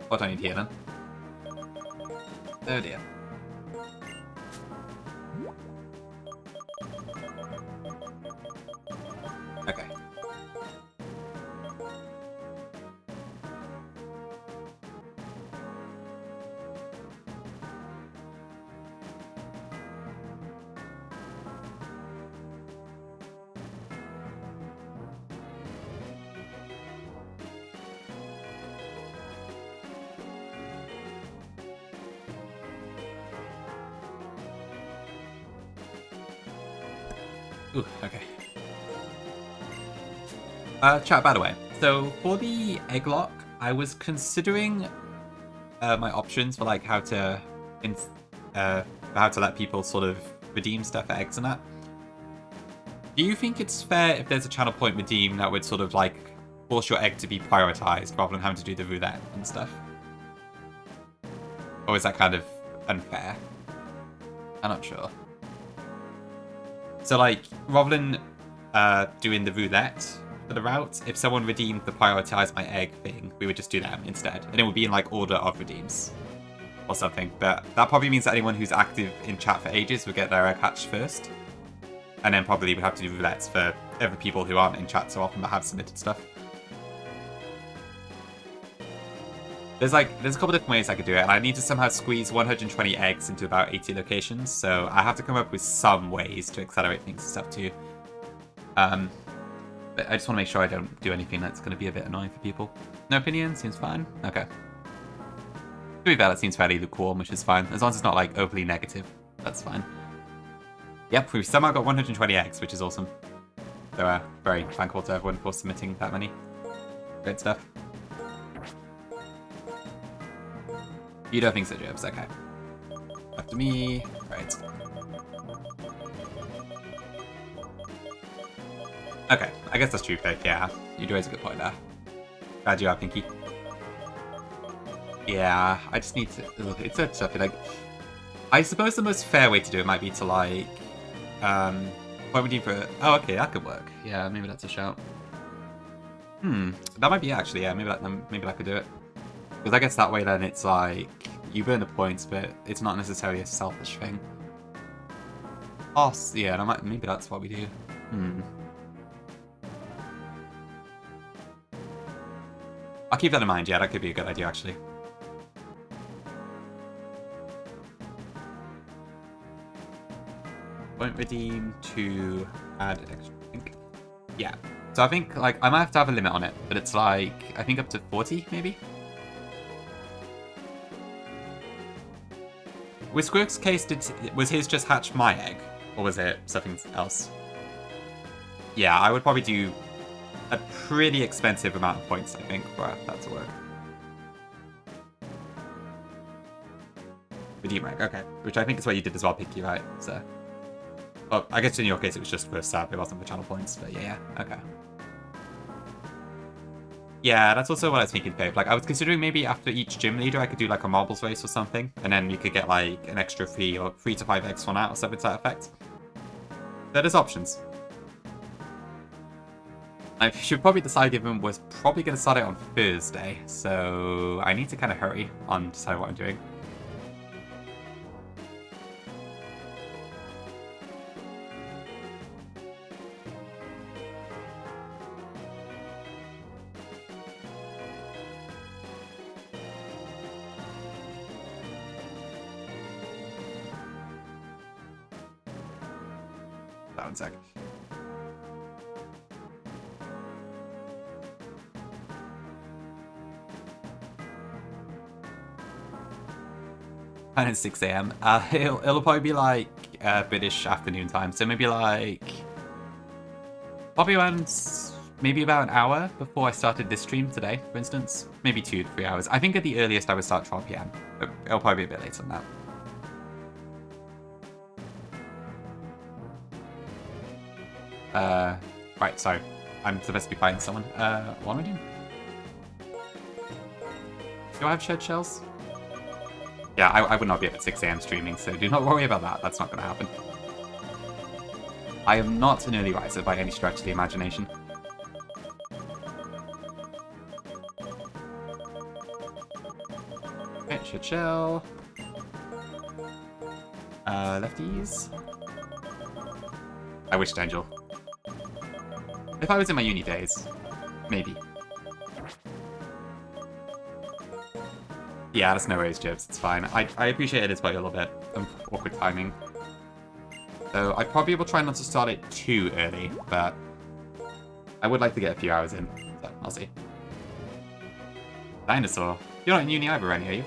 What do I need here then? Oh dear. Okay. Ooh, okay. Chat, by the way, so for the egg lock, I was considering my options for like how to let people sort of redeem stuff for eggs and that. Do you think it's fair if there's a channel point redeem that would sort of like force your egg to be prioritized rather than having to do the roulette and stuff? Or is that kind of unfair? I'm not sure. So like, rather than doing the roulette for the route, if someone redeemed the prioritize my egg thing, we would just do that instead. And it would be in like order of redeems or something. But that probably means that anyone who's active in chat for ages would get their egg hatched first. And then probably would have to do roulettes for other people who aren't in chat so often but have submitted stuff. There's a couple different ways I could do it, and I need to somehow squeeze 120 eggs into about 80 locations, so I have to come up with some ways to accelerate things and stuff too. But I just want to make sure I don't do anything that's going to be a bit annoying for people. No opinion? Seems fine? Okay. To be fair, that seems fairly lukewarm, which is fine. As long as it's not like overly negative, that's fine. Yep, we've somehow got 120 eggs, which is awesome. So very thankful to everyone for submitting that many. Great stuff. You don't think so, Jobs? Okay. After me. Right. Okay, I guess that's true, Faith. Yeah, you do raise a good point there. Glad you are, Pinky. Yeah, I just need to... It's so tough. Like, I suppose the most fair way to do it might be to, like... Point redeem for... Oh, okay, that could work. Yeah, maybe that's a shout. That might be it, actually. Yeah, maybe that could do it. Because I guess that way then it's like, you burn the points, but it's not necessarily a selfish thing. Oh, yeah, maybe that's what we do. I'll keep that in mind, yeah, that could be a good idea, actually. Won't redeem to add extra ink. Yeah. So I think, like, I might have to have a limit on it, but it's like, I think up to 40, maybe? With Squirk's case, was his just hatch my egg? Or was it something else? Yeah, I would probably do a pretty expensive amount of points, I think, for that to work. Redeem egg, okay. Which I think is what you did as well, Picky, right? So, well, I guess in your case it was just for sub, it wasn't for channel points, but yeah, okay. Yeah, that's also what I was thinking, Babe. Like, I was considering maybe after each gym leader I could do like a marbles race or something, and then you could get like an extra 3 to 5 eggs for that or something to that effect. There is options. I should probably decide, given we're probably going to start it on Thursday, so I need to kind of hurry on deciding what I'm doing. That 1 sec. Kind of 6 a.m. It'll probably be like British afternoon time, so maybe like probably around maybe about an hour before I started this stream today, for instance. Maybe 2 to 3 hours. I think at the earliest I would start 12 p.m. But it'll probably be a bit later than that. Right, sorry. I'm supposed to be fighting someone. What am I doing? Do I have shed shells? Yeah, I would not be up at 6 a.m. streaming, so do not worry about that. That's not going to happen. I am not an early riser by any stretch of the imagination. Okay, shed shell. Lefties. I wished, Angel. If I was in my uni days, maybe. Yeah, that's no worries, Jibs. It's fine. I appreciate it as well a little bit. Awkward timing. So I probably will try not to start it too early, but I would like to get a few hours in. So I'll see. Dinosaur. You're not in uni either, Rennie, are you?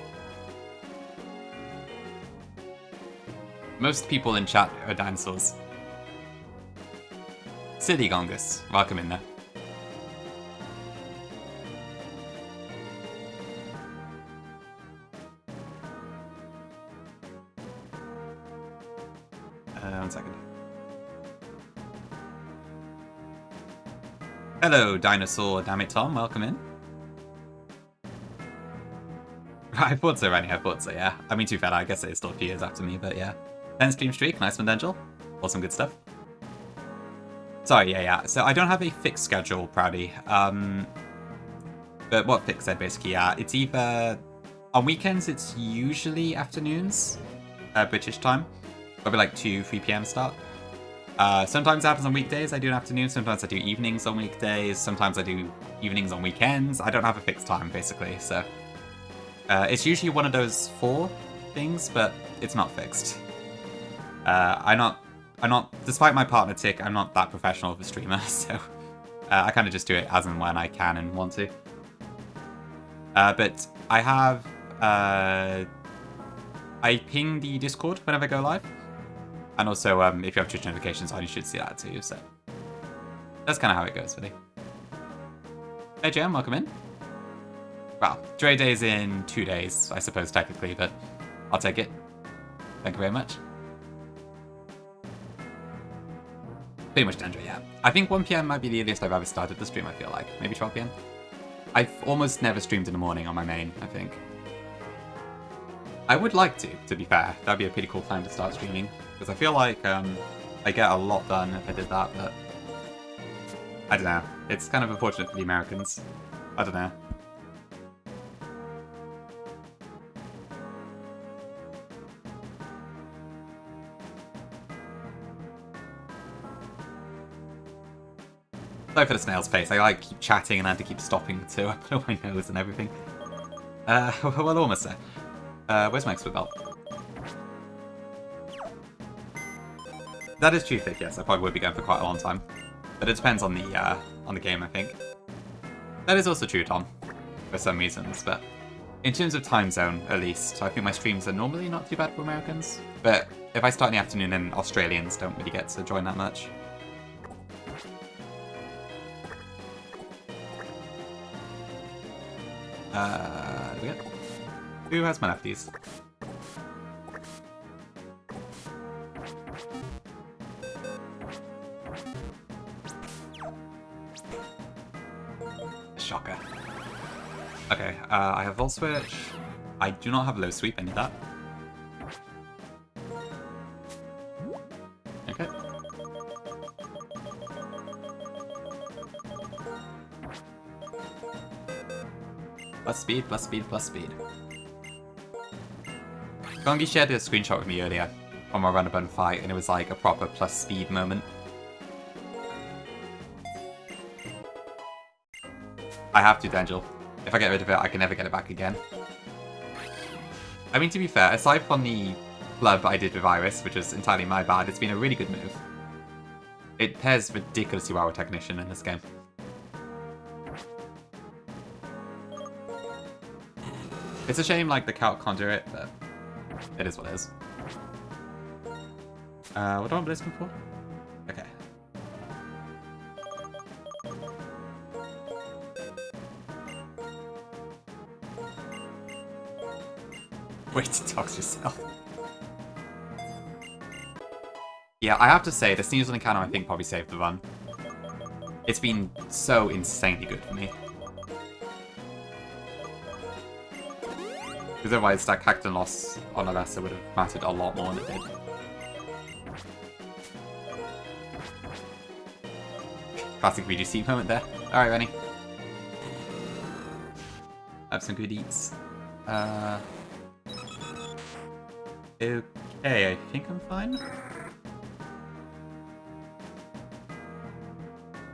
Most people in chat are dinosaurs. City Gongus. Welcome in there. One second. Hello, dinosaur. Damn it, Tom. Welcome in. I thought so, Rennie. I thought so, yeah. I mean, too fair, I guess it's still a few years after me, but yeah. 10 stream streak. Nice one, Angel. Awesome, good stuff. Sorry, yeah. So I don't have a fixed schedule, Proudy. But what Fix said, basically, yeah. It's either... On weekends, it's usually afternoons. British time. Probably like 2, 3 p.m. start. Sometimes it happens on weekdays, I do an afternoon. Sometimes I do evenings on weekdays. Sometimes I do evenings on weekends. I don't have a fixed time, basically, so... it's usually one of those 4 things, but it's not fixed. I'm not, despite my partner Tick, I'm not that professional of a streamer, so... I kind of just do it as and when I can and want to. But I have... I ping the Discord whenever I go live. And also, if you have Twitch notifications on, you should see that too, so... That's kind of how it goes, really. Hey, Jam, welcome in. Well, Dre Day's in 2 days, I suppose, technically, but I'll take it. Thank you very much. Pretty much done, Dre, yeah. I think 1 p.m. might be the earliest I've ever started the stream, I feel like. Maybe 12 p.m. I've almost never streamed in the morning on my main, I think. I would like to be fair. That'd be a pretty cool time to start streaming. Because I feel like I get a lot done if I did that, but... I don't know. It's kind of unfortunate for the Americans. I don't know. Sorry for the snail's face. I like keep chatting and I had to keep stopping too. I put on my nose and everything. Well, almost there. Where's my expert belt? That is true, Thick, yes. I probably would be going for quite a long time. But it depends on the game, I think. That is also true, Tom, for some reasons, but in terms of time zone, at least, I think my streams are normally not too bad for Americans. But if I start in the afternoon, then Australians don't really get to join that much. Who has my lefties? Shocker. Okay, I have Volt Switch. I do not have Low Sweep, any of that. Okay. Plus speed, plus speed, plus speed. Gongi shared a screenshot with me earlier on my run and fight, and it was like a proper plus speed moment. I have to, Dangel. If I get rid of it, I can never get it back again. I mean, to be fair, aside from the club I did with Iris, which was entirely my bad, it's been a really good move. It pairs ridiculously well with Technician in this game. It's a shame, like, the Calc Conduit, but it is what it is. What do I want Blitzcrank for? Okay. Wait to talk to yourself. Yeah, I have to say, the Sneasel encounter I think probably saved the run. It's been so insanely good for me. Because otherwise that Cacton loss on Alessa would have mattered a lot more than it did. Classic VGC moment there. Alright, Rennie. Have some good eats. Okay, I think I'm fine.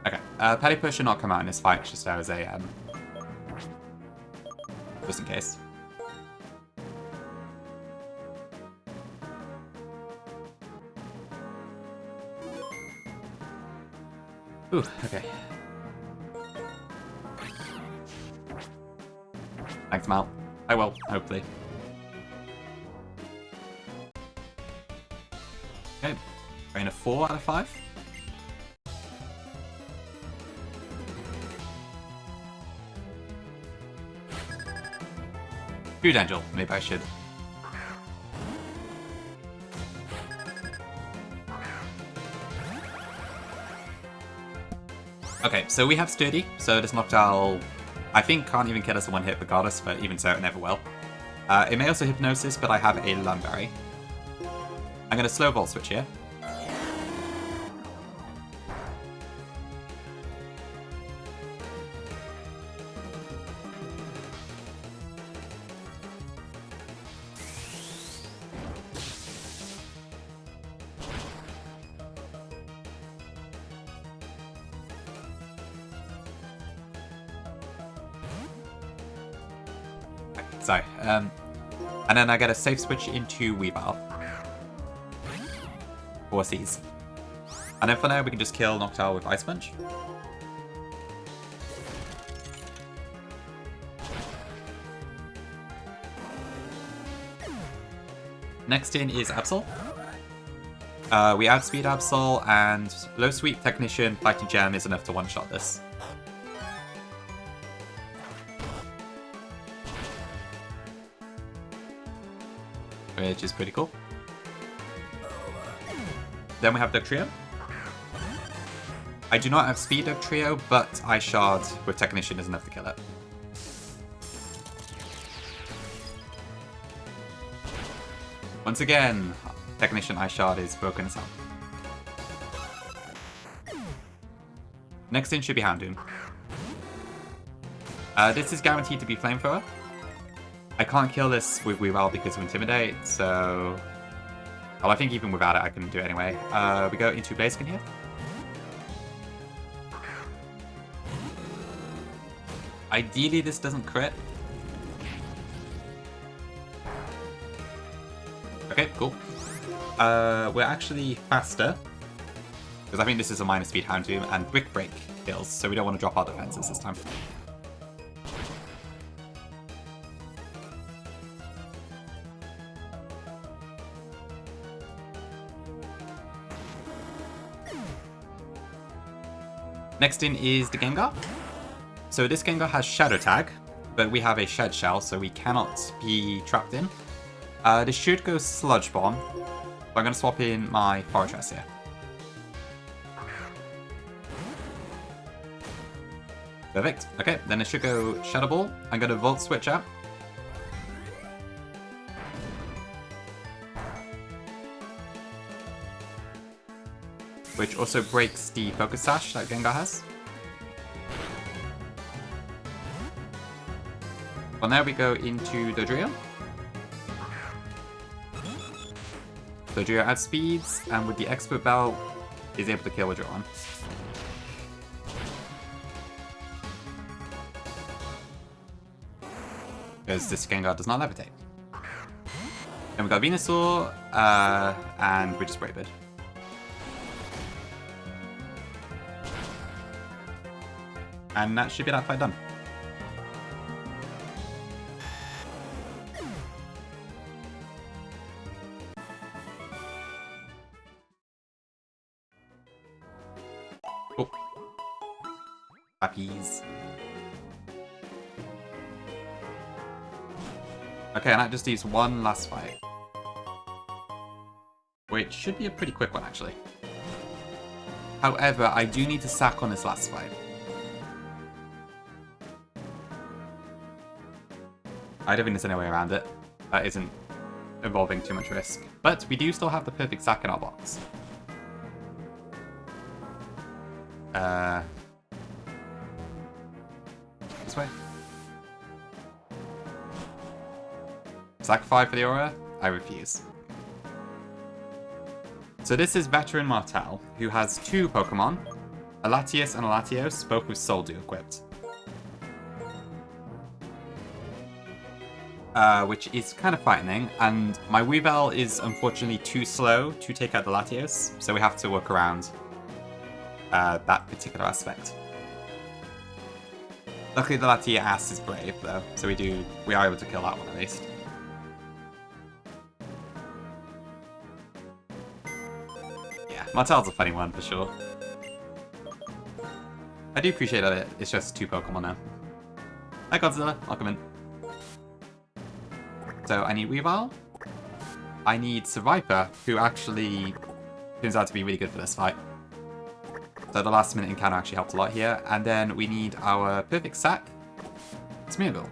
Okay, Petty Push should not come out in this fight, just as a, just in case. Ooh, okay. Thanks, Mal. I will, hopefully. Okay, rain of 4 out of 5. Good Angel, maybe I should. Okay, so we have Sturdy, so this Noctowl, I think, can't even kill us in one hit regardless, but even so, it never will. It may also Hypnosis, but I have a Lunberry. I'm going to slow Volt Switch here. Sorry. And then I get a safe switch into Weavile. 4 Cs. And then for now we can just kill Noctowl with Ice Punch. Next in is Absol. We outspeed Absol, and Low Sweep, Technician, Fighting Gem is enough to one-shot this. Which is pretty cool. Then we have Dugtrio. I do not have speed Dugtrio, but Ice Shard with Technician is enough to kill it. Once again, Technician Ice Shard is broken as hell. Next in should be Houndoom. This is guaranteed to be Flamethrower. I can't kill this with Weavile because of Intimidate, so... Well, I think even without it I can do it anyway. We go into Blaziken here. Ideally, this doesn't crit. Okay, cool. We're actually faster. Because I think this is a minor speed Hound Tomb, and Brick Break kills, so we don't want to drop our defenses this time. Next in is the Gengar. So this Gengar has Shadow Tag, but we have a Shed Shell, so we cannot be trapped in. This should go Sludge Bomb, but I'm going to swap in my Fortress here. Perfect. Okay, then it should go Shadow Ball. I'm going to Volt Switch out. Which also breaks the Focus Sash that Gengar has. Well, now we go into Dodrio. Dodrio adds speeds, and with the Expert Bell, is able to kill a Drawn. Because this Gengar does not levitate. Then we got Venusaur, and we just Brave Bird. And that should be that fight done. Oh. Puppies. Okay, and that just leaves one last fight. Which should be a pretty quick one, actually. However, I do need to sack on this last fight. I don't think there's any way around it. That isn't involving too much risk. But we do still have the perfect sack in our box. This way. Sack 5 for the aura? I refuse. So this is Veteran Martel, who has two Pokemon, a Latios and a Latios, both with Soul Dew equipped. Which is kind of frightening, and my Weavile is unfortunately too slow to take out the Latios, so we have to work around that particular aspect. Luckily the Latias is brave though, so we are able to kill that one at least. Yeah, Martel's a funny one for sure. I do appreciate that it's just two Pokemon now. Hi Godzilla, welcome in. So I need Weavile. I need Survivor, who actually turns out to be really good for this fight. So the last minute encounter actually helped a lot here. And then we need our perfect sack, Smeargle,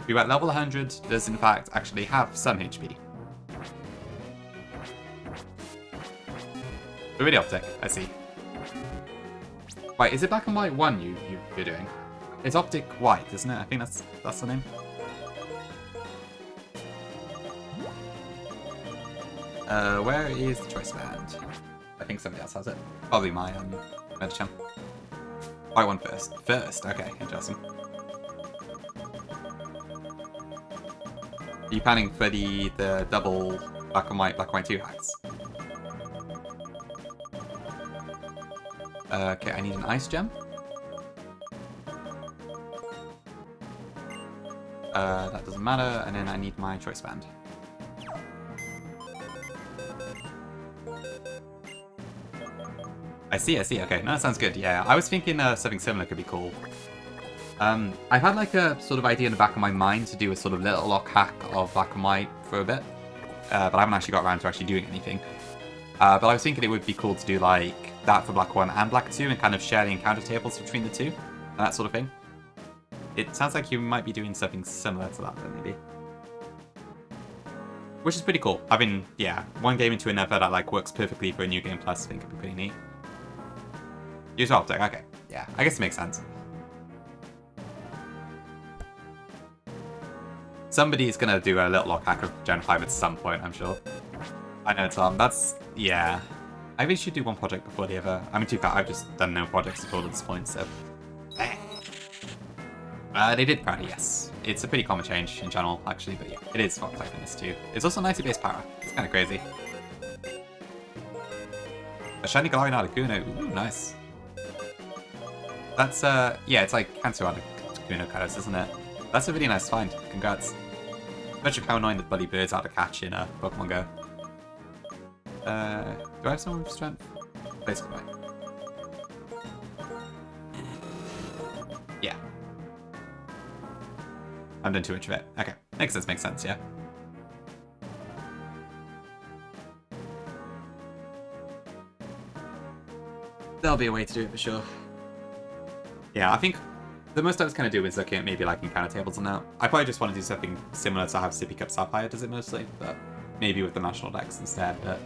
who at level 100 does in fact actually have some HP. The really optic, I see. Wait, is it Black and White 1 you're doing? It's Optic White, isn't it? I think that's the name. Where is the choice band? I think somebody else has it. Probably my Medicham. I won first. First, okay, interesting. Are you planning for the double black and white 2 hacks? Okay, I need an ice gem. That doesn't matter, and then I need my choice band. I see, okay, no, that sounds good, yeah. I was thinking something similar could be cool. I've had like a sort of idea in the back of my mind to do a sort of little lock hack of black and white for a bit, but I haven't actually got around to actually doing anything. But I was thinking it would be cool to do like that for Black 1 and Black 2 and kind of share the encounter tables between the two, and that sort of thing. It sounds like you might be doing something similar to that then, maybe. Which is pretty cool. I mean, yeah, one game into another that like works perfectly for a New Game Plus, I think could be pretty neat. Use Optic, okay. Yeah, I guess it makes sense. Somebody's gonna do a little lock hack of Gen 5 at some point, I'm sure. I know, Tom, that's... yeah. I really should do one project before the other. I mean, too far, I've just done no projects at all at this point, so... They did Proudy, yes. It's a pretty common change in general, actually, but yeah, it is Fox type in this too. It's also 90 base power. It's kind of crazy. A shiny Galarian Articuno. Ooh, nice. That's, yeah, it's like Kanto Articuno Kalos, isn't it? That's a really nice find. Congrats. Imagine how annoying the bloody birds are to catch in Pokemon Go. Do I have someone with strength? Basically. Yeah. I'm done too much of it. Okay. Makes sense, yeah. There'll be a way to do it for sure. Yeah, I think the most I was kind of doing is looking at maybe like encounter tables and that. I probably just want to do something similar to how Sippy Cup Sapphire does it mostly, but maybe with the national decks instead, but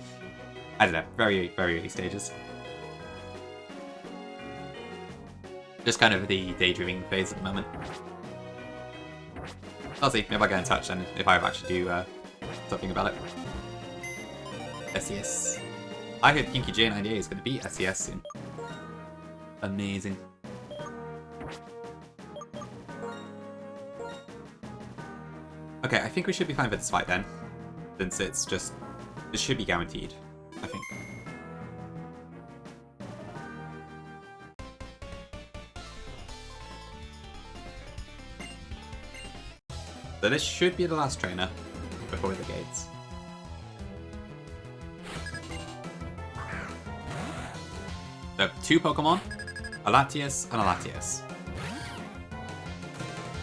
I don't know, very, very early stages. Just kind of the daydreaming phase at the moment. I'll see if I get in touch and if I actually do something about it. SES. I heard Kinky J98 is going to beat SES soon. Amazing. Okay, I think we should be fine for this fight then. Since it's just... This should be guaranteed, I think. So this should be the last trainer before the gates. So, 2 Pokemon, a Latias and a Latias.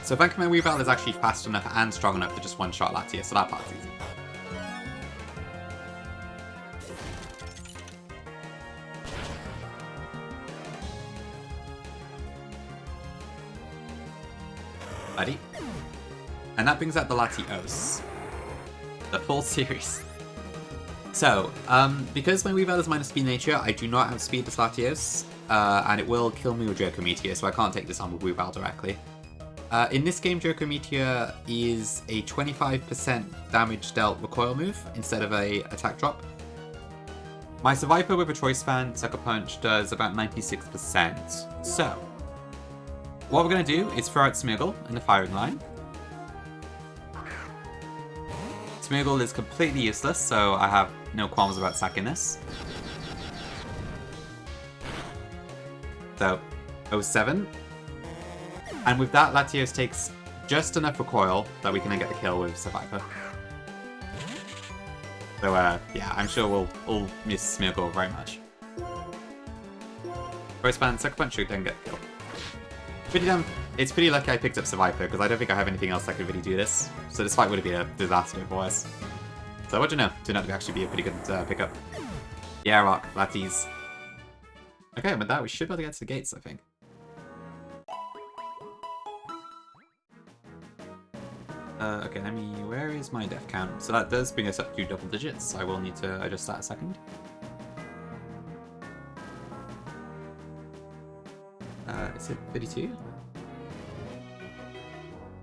So Vancouver Weavile is actually fast enough and strong enough to just one-shot Latias, so that part's easy. Buddy. And that brings out the Latios. The full series. So, because my Weavile is minus speed nature, I do not have speed as Latios, and it will kill me with Draco Meteor, so I can't take this on with Weavile directly. In this game, Draco Meteor is a 25% damage dealt recoil move instead of a attack drop. My Survivor with a Choice Band, Sucker Punch, does about 96%. So, what we're going to do is throw out Smeargle in the firing line. Smeargle is completely useless, so I have no qualms about sacking this. So, 07. And with that, Latios takes just enough recoil that we can then get the kill with Survivor. So, yeah, I'm sure we'll miss Smeargle very much. Voice Band, Sucker Punch should then get the kill. It's pretty lucky I picked up Survivor, because I don't think I have anything else that could really do this. So this fight would have been a disaster for us. So what do you know? Turned out to actually be a pretty good pickup. Yeah, Rock, Latis. Okay, and with that, we should be able to get to the gates, I think. Okay, where is my death count? So that does bring us up to double digits. I will need to adjust that a second. Is it 32?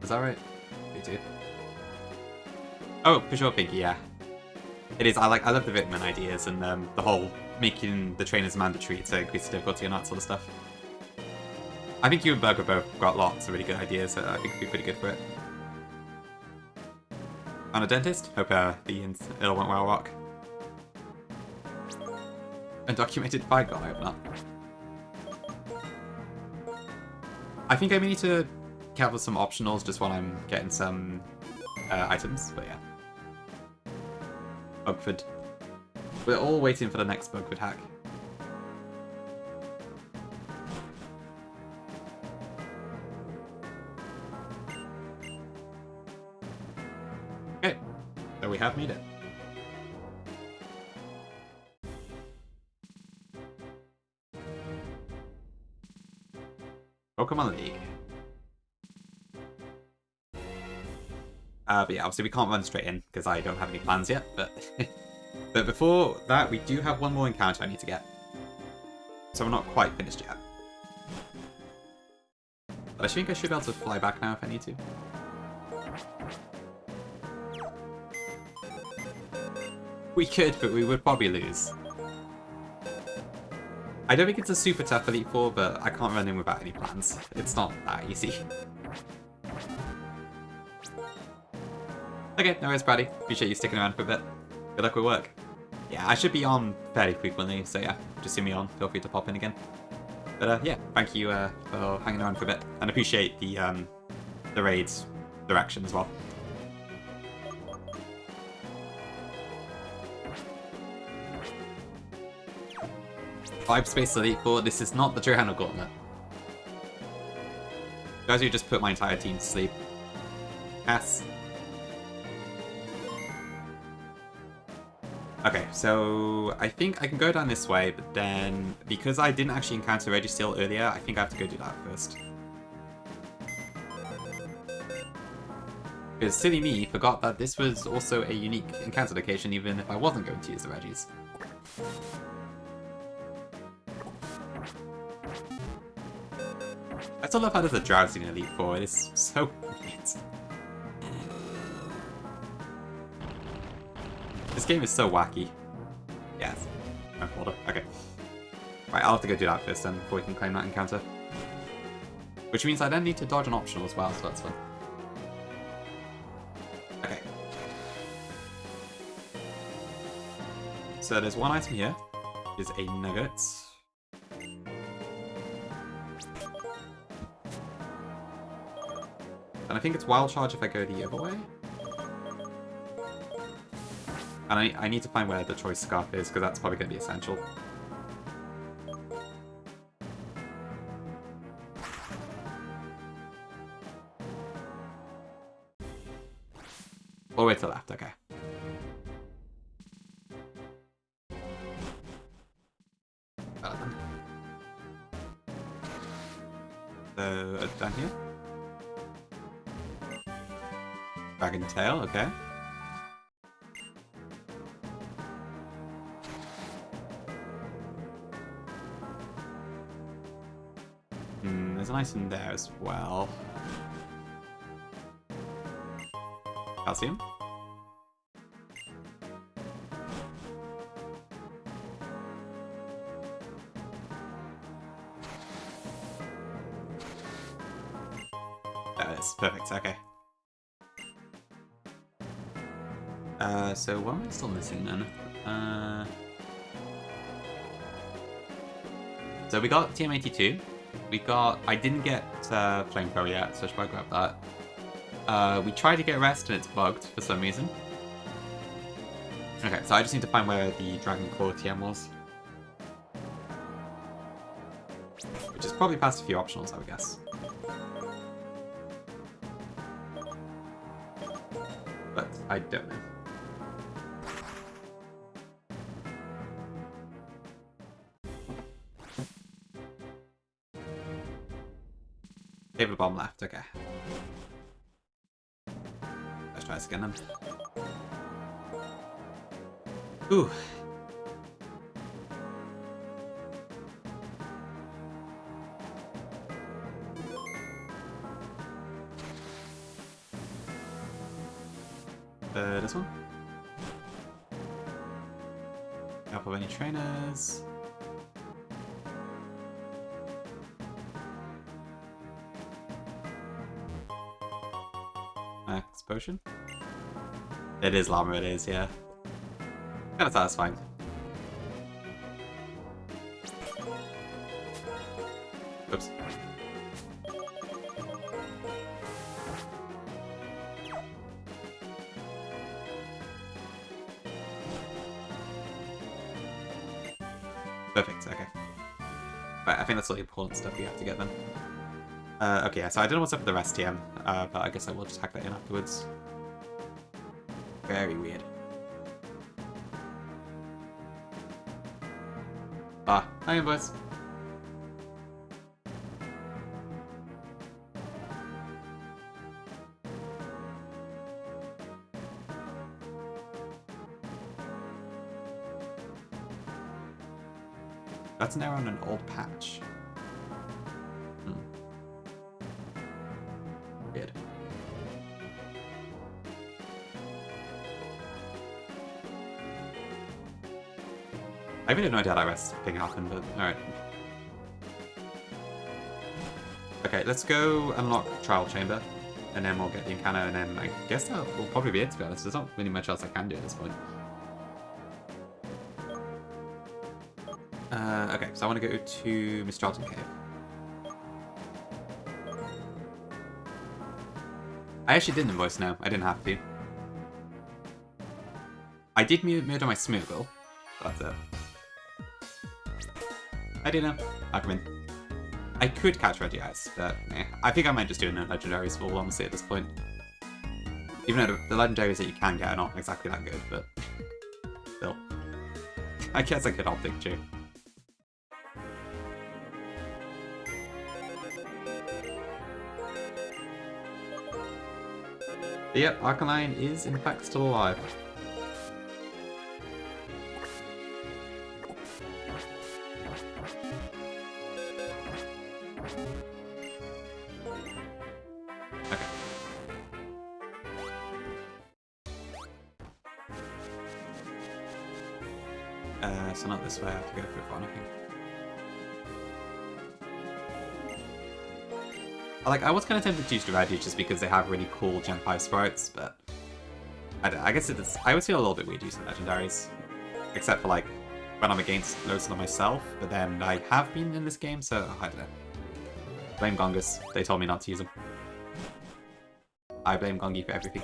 Is that right? 32. Oh, for sure, Pinky, yeah. It is, I love the vitamin ideas and the whole making the trainers mandatory to increase the difficulty and that sort of stuff. I think you and Berg have both got lots of really good ideas, so I think it'll be pretty good for it. On a dentist? Hope it all went well, Rock. Undocumented fight? God, I hope not. I think I may need to cover some optionals just while I'm getting some items, but yeah. Bugford. We're all waiting for the next Bugford hack. Okay, so we have made it. Pokemon League. But yeah, obviously we can't run straight in because I don't have any plans yet, but but before that we do have one more encounter I need to get. So we're not quite finished yet. But I think I should be able to fly back now if I need to. We could, but we would probably lose. I don't think it's a super tough Elite Four, but I can't run in without any plans. It's not that easy. Okay, no worries, Brady. Appreciate you sticking around for a bit. Good luck with work. Yeah, I should be on fairly frequently, so yeah, just see me on. Feel free to pop in again. But yeah, thank you for hanging around for a bit, and appreciate the raid's direction as well. Five Space Elite Four. This is not the Johanna Gauntlet. Guys, you just put my entire team to sleep. Yes. Okay, so I think I can go down this way, but then because I didn't actually encounter Registeel earlier, I think I have to go do that first. Because silly me forgot that this was also a unique encounter location, even if I wasn't going to use the Regis. I still love how there's a Drowsy in Elite Four. It is so weird. This game is so wacky. Yes. No folder. Okay. Right, I'll have to go do that first then before we can claim that encounter. Which means I then need to dodge an optional as well, so that's fun. Okay. So there's one item here. Is a nugget. And I think it's Wild Charge if I go the other way. And I need to find where the Choice Scarf is, because that's probably going to be essential. All the way to the left, okay. So, down here? Dragon Tail, okay. There's an item there as well. Calcium. There it is. Perfect, okay. So what am I still missing then? So we got TM82. We got... I didn't get Flamethrower yet, so I should probably grab that. We tried to get Rest and it's bugged for some reason. Okay, so I just need to find where the Dragon Core TM was. Which is probably past a few optionals, I would guess. But I don't know. Paper bomb left, okay. Let's try this again then. Ooh. This one? Help of any trainers. Max potion? It is llama, it is, yeah. Kind of satisfying. Oops. Perfect, okay. Right, I think that's all the important stuff we have to get then. Okay, yeah, so I don't know what's up with the rest TM, but I guess I will just hack that in afterwards. Very weird. Ah, hi boys. That's now on an old patch. Weird. I really have no idea how that rest thing happened, but alright. Okay, let's go unlock Trial Chamber. And then we'll get the encounter, and then I guess that will probably be it, to be honest. There's not really much else I can do at this point. Okay, so I want to go to Mr. Alton Cave. I actually didn't invoice now. I didn't have to. I did murder my Smoogle, but I didn't. I'll come in. I could catch Regice, but I think I might just do no legendaries for all honesty at this point. Even though the legendaries that you can get are not exactly that good, but still. I guess I could opt Pikachu. Yep, Arcanine is in fact still alive. So not this way, I have to go for fun, I think. I was kind of tempted to use the Radius just because they have really cool Gen 5 sprites, but I guess it is. I always feel a little bit weird using legendaries, except for like when I'm against most of them myself. But then I have been in this game, so I don't know. Blame Gongus. They told me not to use them. I blame Gongi for everything.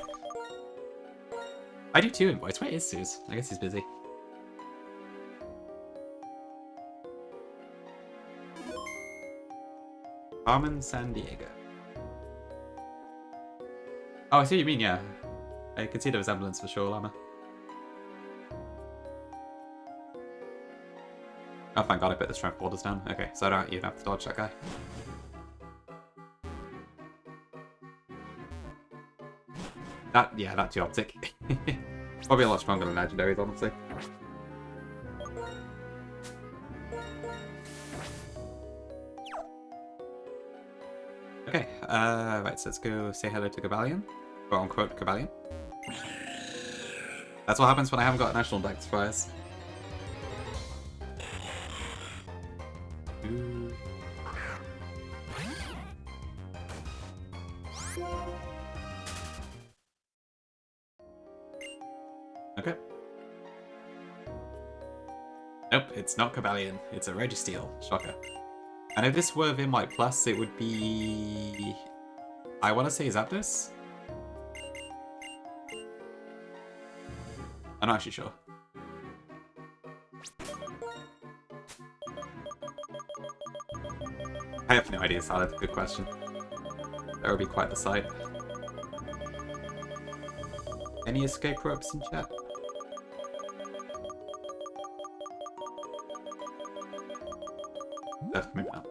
I do too, invoice. Where is Suze? I guess he's busy. Carmen San Diego. Oh, I see what you mean, yeah. I can see the resemblance for sure, Llama. Oh, thank god I put the strength borders down. Okay, so I don't even have to dodge that guy. That too optic. Probably a lot stronger than legendaries, honestly. Okay, right, so let's go say hello to Gabalion. Quote unquote Gabalion. That's what happens when I haven't got a national deck surprise. Ooh. Okay. Nope, it's not Gabalion. It's a Registeel. Shocker. And if this were Vim White Plus, it would be... I want to say Zapdos? I'm not actually sure. I have no idea, Salad. Good question. That would be quite the sight. Any escape ropes in chat? Maybe not.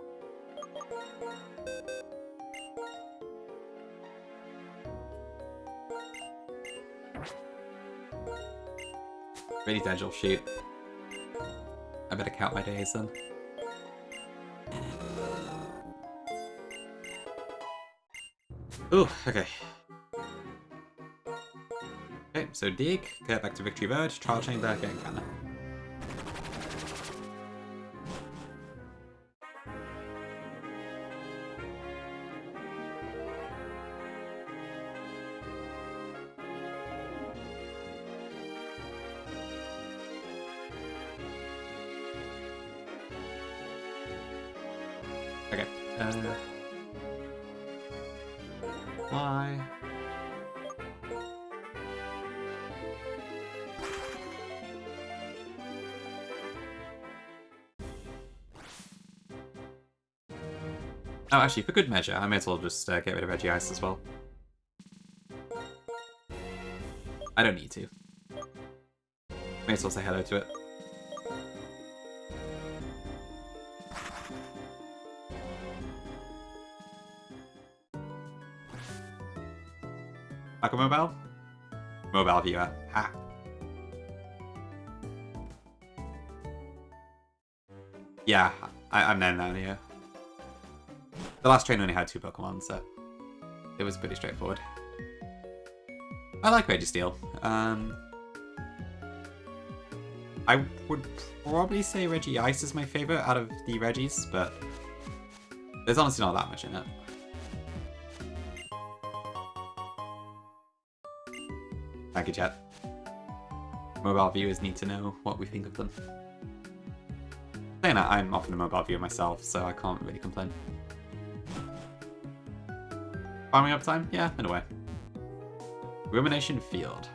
Really Dangel, shoot. I better count my days then. Ooh, okay. Okay, so dig, get back to Victory Verge, Trial Chamber, get encounter. Okay. Why? Oh, actually, for good measure, I may as well just get rid of Regice as well. I don't need to. May as well say hello to it. Like a mobile? Mobile viewer. Ha! Yeah, I'm there now, yeah. The last train only had 2 Pokemon, so it was pretty straightforward. I like Registeel. I would probably say Regice is my favourite out of the Regis, but there's honestly not that much in it. Thank you, chat. Mobile viewers need to know what we think of them. Saying that, I'm often a mobile viewer myself, so I can't really complain. Farming up time? Yeah, in a way. Rumination Field.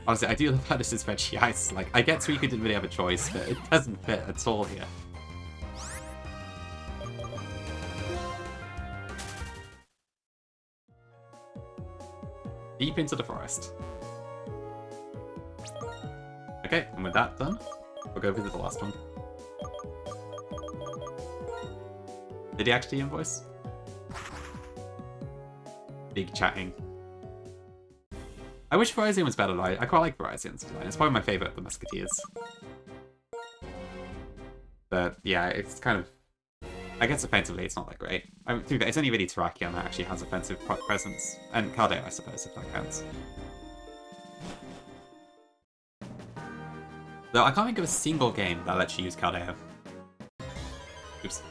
Honestly, I do love how this is veggie ice. Like, I get Suika didn't really have a choice, but it doesn't fit at all here. Deep into the forest. Okay, and with that done, we'll go visit the last one. Did he actually invoice? Big chatting. I wish Verizon was better. I quite like Verizon's design. It's probably my favourite of the Musketeers. But yeah, it's kind of... I guess offensively it's not that great. It's only really Terrakion that actually has offensive presence. And Caldeo, I suppose, if that counts. Though I can't think of a single game that lets you use Caldeo. Oops.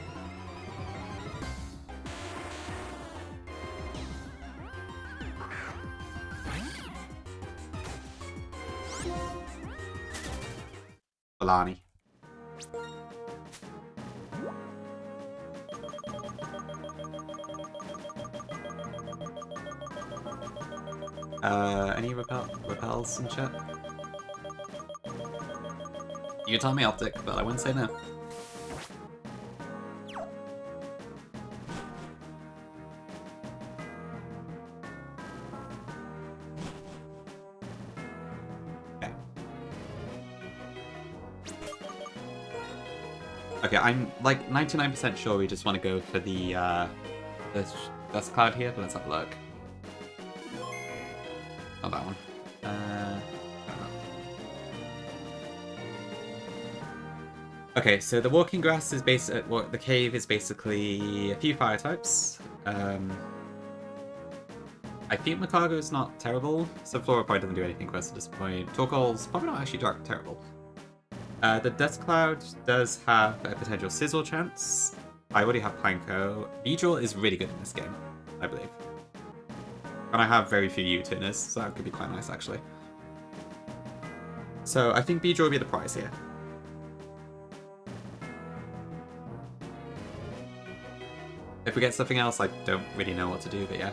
Alani. Any repels in chat? You can tell me Optic, but I wouldn't say no. Okay, I'm like 99% sure we just want to go for the Dust Cloud here, but let's have a look. Not that one. I don't know. Okay, so the walking grass is the cave is basically a few fire types. I think Makago's not terrible. Subflora probably doesn't do anything for us at this point. Torkoal's probably not actually terrible. The Dust Cloud does have a potential Sizzle chance. I already have Planko. Beedrill is really good in this game, I believe. And I have very few U-turners, so that could be quite nice, actually. So I think Beedrill will be the prize here. If we get something else, I don't really know what to do, but yeah.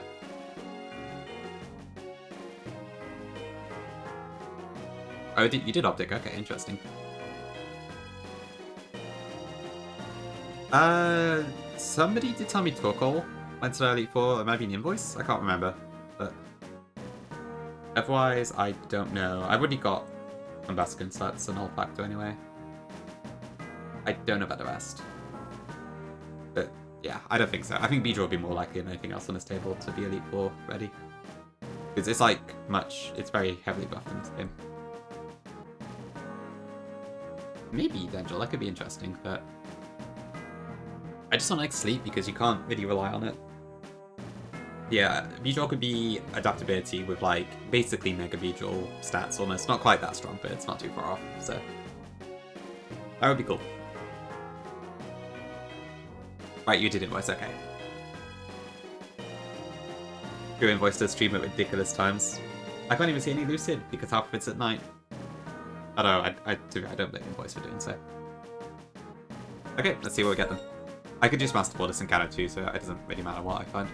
Oh, you did Optic? Okay, interesting. Somebody did tell me Torkoal went to Elite Four. It might be an invoice. I can't remember, but otherwise, I don't know. I've already got Ambassador stats and Olfacto anyway. I don't know about the rest, but yeah, I don't think so. I think Beedrill will be more likely than anything else on this table to be Elite Four ready, because it's like it's very heavily buffed in this game. Maybe Dendril, that could be interesting, but I just don't like Sleep because you can't really rely on it. Yeah, Beedrill could be adaptability with like basically Mega Beedrill stats almost. Not quite that strong, but it's not too far off, so that would be cool. Right, you did invoice, okay. Your invoice does stream at ridiculous times. I can't even see any Lucid because half of it's at night. I don't know, I don't blame invoice for doing so. Okay, let's see what we get then. I could just Master Ball this encounter too, so it doesn't really matter what I find.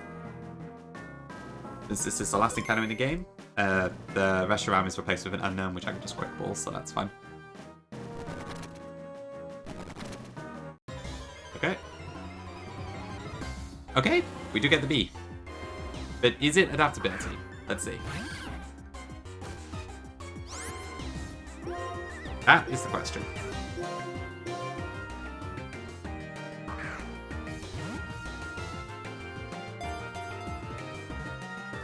Since this is the last encounter in the game, the Reshiram is replaced with an unknown, which I can just Quick Ball, so that's fine. Okay. Okay, we do get the B. But is it adaptability? Let's see. That is the question.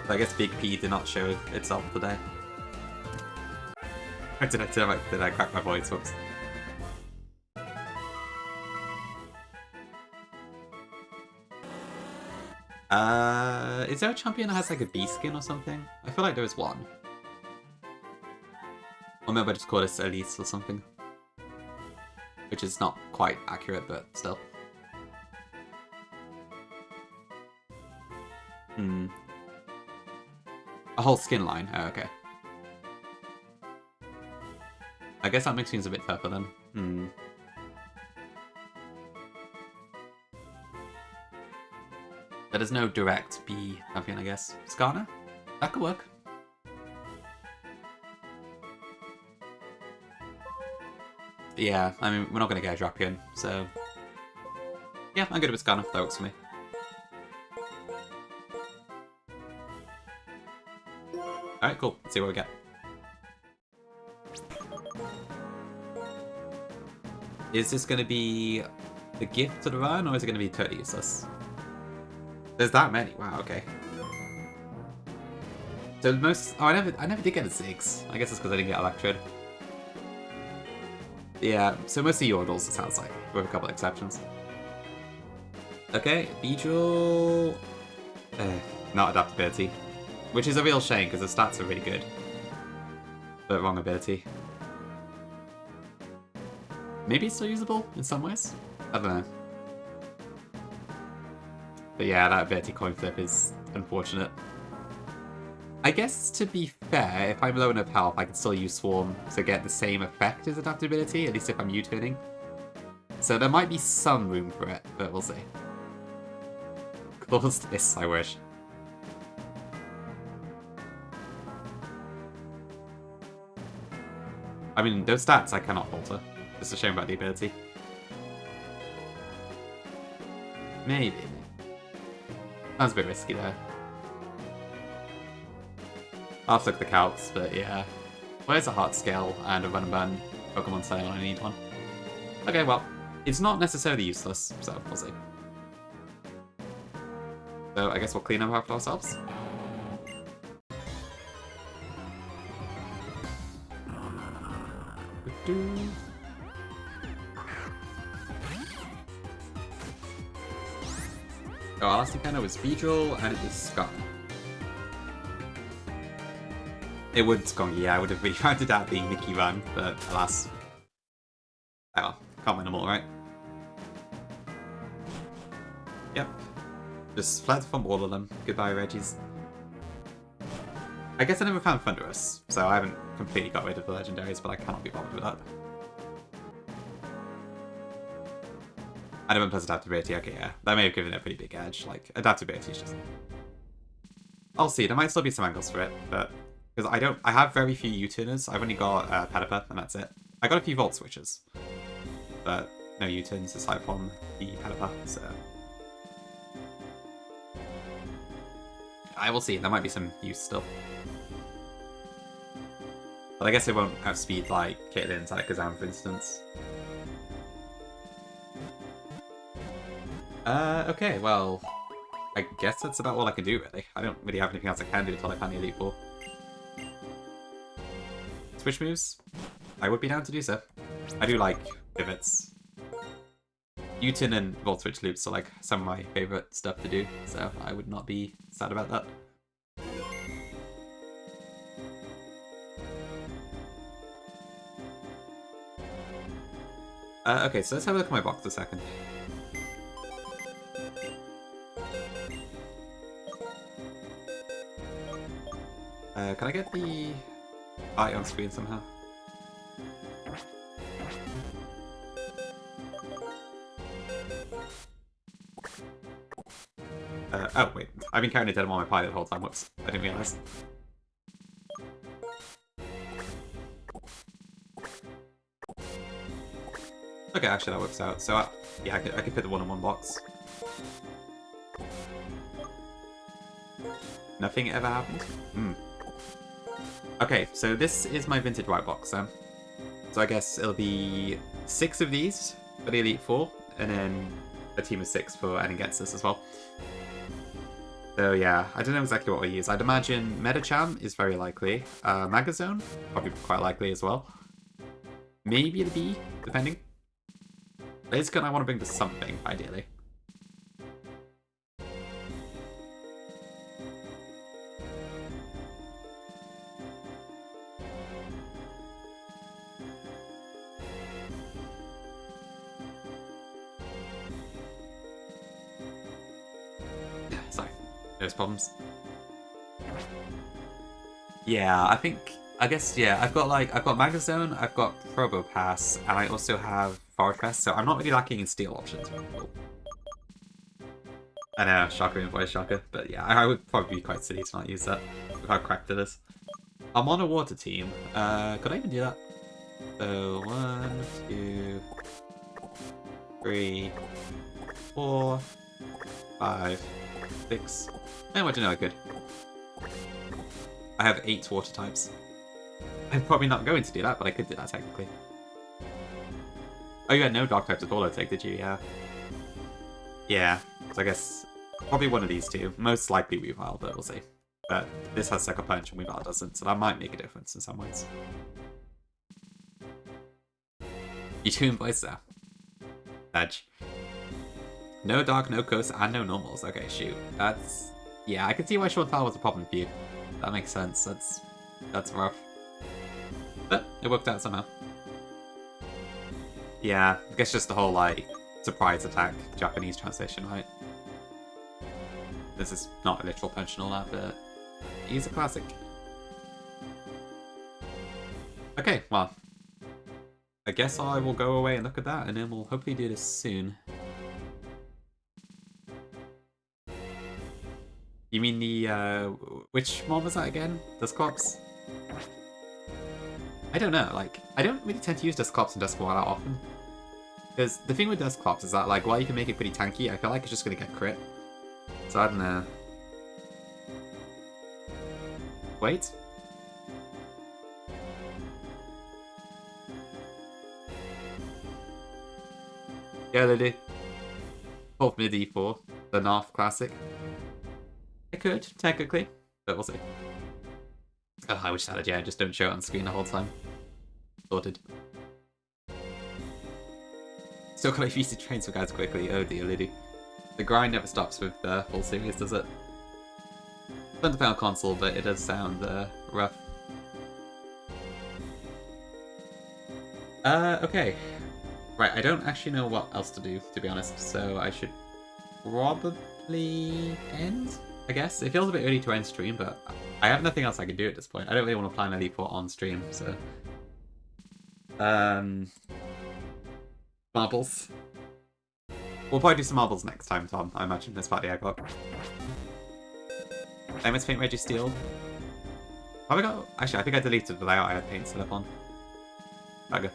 I guess Big P did not show itself today. Did I crack my voice? Whoops. Is there a champion that has like a B skin or something? I feel like there is one. Or maybe I just call this Elise or something. Which is not quite accurate, but still. Hmm. A whole skin line. Oh, okay. I guess that makes things a bit tougher then. Hmm. But there's no direct B champion, I guess. Skarner? That could work. Yeah, I mean, we're not going to get a Drapion, so... Yeah, I'm good with Skarner. That works for me. Alright, cool. Let's see what we get. Is this going to be the gift to the run, or is it going to be totally useless? There's that many. Wow, okay. So most... Oh, I never did get a Ziggs. I guess it's because I didn't get Electrode. Yeah, so mostly Yordles, it sounds like, with a couple of exceptions. Okay, Beedrill... not adaptability. Which is a real shame, because the stats are really good. But wrong ability. Maybe it's still usable in some ways? I don't know. But yeah, that ability coin flip is unfortunate. I guess, to be fair, if I'm low enough health, I can still use Swarm to get the same effect as adaptability, at least if I'm U-turning. So there might be some room for it, but we'll see. Close this, I wish. I mean, those stats I cannot falter. It's a shame about the ability. Maybe. Sounds a bit risky there. I'll have to look at the calcs, but yeah. Where's a heart scale and a run and burn Pokemon style when I need one? Okay, well, it's not necessarily useless, so we'll see. So I guess we'll clean up after ourselves. Oh, our last encounter was Beedrill, and it was Skunk. It would Skunky, yeah, I would have really rounded out the Mickey run, but alas. Oh well, can't win them all, right? Yep. Just fled from all of them. Goodbye, Reggies. I guess I never found Thunderous, so I haven't completely got rid of the legendaries, but I cannot be bothered with that. I don't plus adaptability, okay, yeah. That may have given it a pretty big edge. Like, adaptability is just... I'll see, there might still be some angles for it, but... Because I have very few U-turners. I've only got Pelipper, and that's it. I got a few Volt Switches. But no U-turns aside from the Pelipper, so... I will see, there might be some use still. But I guess it won't outspeed, like, Caitlin's Alakazam, for instance. Okay, well... I guess that's about all I can do, really. I don't really have anything else I can do until I find the Elite Four. Switch moves? I would be down to do so. I do like pivots. U-turn and Volt Switch loops are like some of my favourite stuff to do, so I would not be sad about that. Okay, so let's have a look at my box a second. Can I get the eye on screen somehow? Oh, wait. I've been carrying a dead on my pilot the whole time. Whoops. I didn't realise. Okay, actually that works out. So, yeah, I could fit the one-on-one box. Nothing ever happened? Hmm. Okay, so this is my vintage white box then. So I guess it'll be 6 of these for the Elite Four, and then a team of 6 for any against this as well. So yeah, I don't know exactly what we'll use. I'd imagine Medicham is very likely. Magazone, probably quite likely as well. Maybe the B, depending. Basically, I want to bring to something, ideally. Sorry. those problems. Yeah, I guess, yeah, I've got Magazone, I've got Probopass, and I also have Forward Press, so I'm not really lacking in steel options. I know, shocker invoice, shocker, but yeah, I would probably be quite silly to not use that, with how cracked it is. I'm on a water team. Could I even do that? So, 1, 2, 3, 4, 5, 6. I don't know I could. I have 8 water types. I'm probably not going to do that, but I could do that technically. Oh, you had no dark types at all, I take, did you? Yeah. Yeah, so I guess probably one of these two. Most likely Weavile, but we'll see. But this has Sucker Punch and Weavile doesn't, so that might make a difference in some ways. You do invoice there. Edge. No dark, no coast, and no normals. Okay, shoot. That's... Yeah, I can see why Short Tile was a problem for you. That makes sense. That's rough. But it worked out somehow. Yeah, I guess just the whole, like, surprise attack Japanese translation, right? This is not a literal punch and all that, but he's a classic. Okay, well, I guess I will go away and look at that, and then we'll hopefully do this soon. You mean the, which one was that again? Dusclops? I don't know, like, I don't really tend to use Dusclops and Dusclaw that often. Because the thing with Dusclops is that, like, while you can make it pretty tanky, I feel like it's just gonna get crit. So I don't know. Wait. Yeah, they do. 4th mid E4, the Narf classic. I could, technically, but we'll see. Oh, I wish that had, yeah, just don't show it on screen the whole time. Sorted. Still got to use the trains for guys quickly. Oh dear, Liddy. The grind never stops with the full series, does it? Fun to play on console, but it does sound rough. Okay. Right, I don't actually know what else to do, to be honest, so I should probably end, I guess. It feels a bit early to end stream, but I have nothing else I can do at this point. I don't really want to plan Elite Four on stream, so... Marbles. We'll probably do some marbles next time, Tom, I imagine, as part of the egg block. I must paint Reggie Steel. Have I got... Actually, I think I deleted the layout I had paint set up on. Bugger.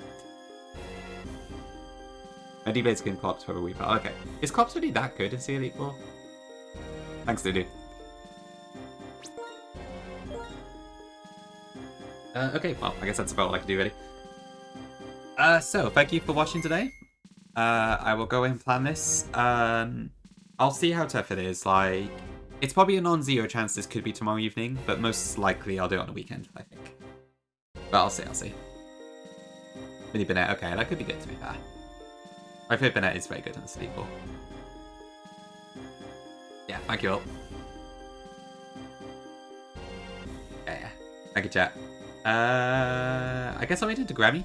Mediblade's skin Clops for a Weaver. Okay. Is Clops really that good in the Elite Four? Thanks, Dudu. Okay, well, I guess that's about all I can do, really. So, thank you for watching today. I will go and plan this. I'll see how tough it is. Like, it's probably a non-zero chance this could be tomorrow evening, but most likely I'll do it on the weekend, I think. But I'll see. Mini Bennett, okay, that could be good, to be fair. I've heard Bennett is very good on the Elite Four. Yeah, thank you all. Yeah. Thank you, chat. I guess I'll wait into Grammy.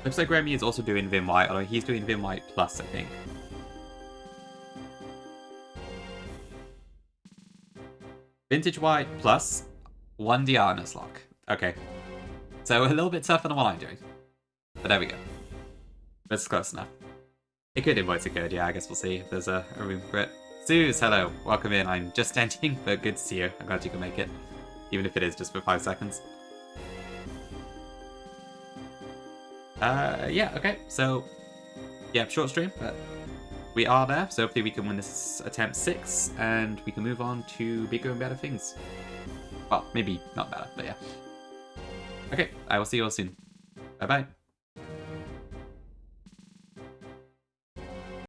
Looks like Grammy is also doing Vim White, although he's doing Vim White Plus, I think. Vintage White Plus 1DR Nuzlocke. Okay. So a little bit tougher than what I'm doing. But there we go. That's close enough. It could invoice it good, yeah, I guess we'll see if there's a room for it. Suze, hello. Welcome in. I'm just ending, but good to see you. I'm glad you can make it. Even if it is just for 5 seconds. Yeah, okay. So, yeah, short stream, but we are there. So hopefully we can win this attempt 6, and we can move on to bigger and better things. Well, maybe not better, but yeah. Okay, I will see you all soon. Bye-bye.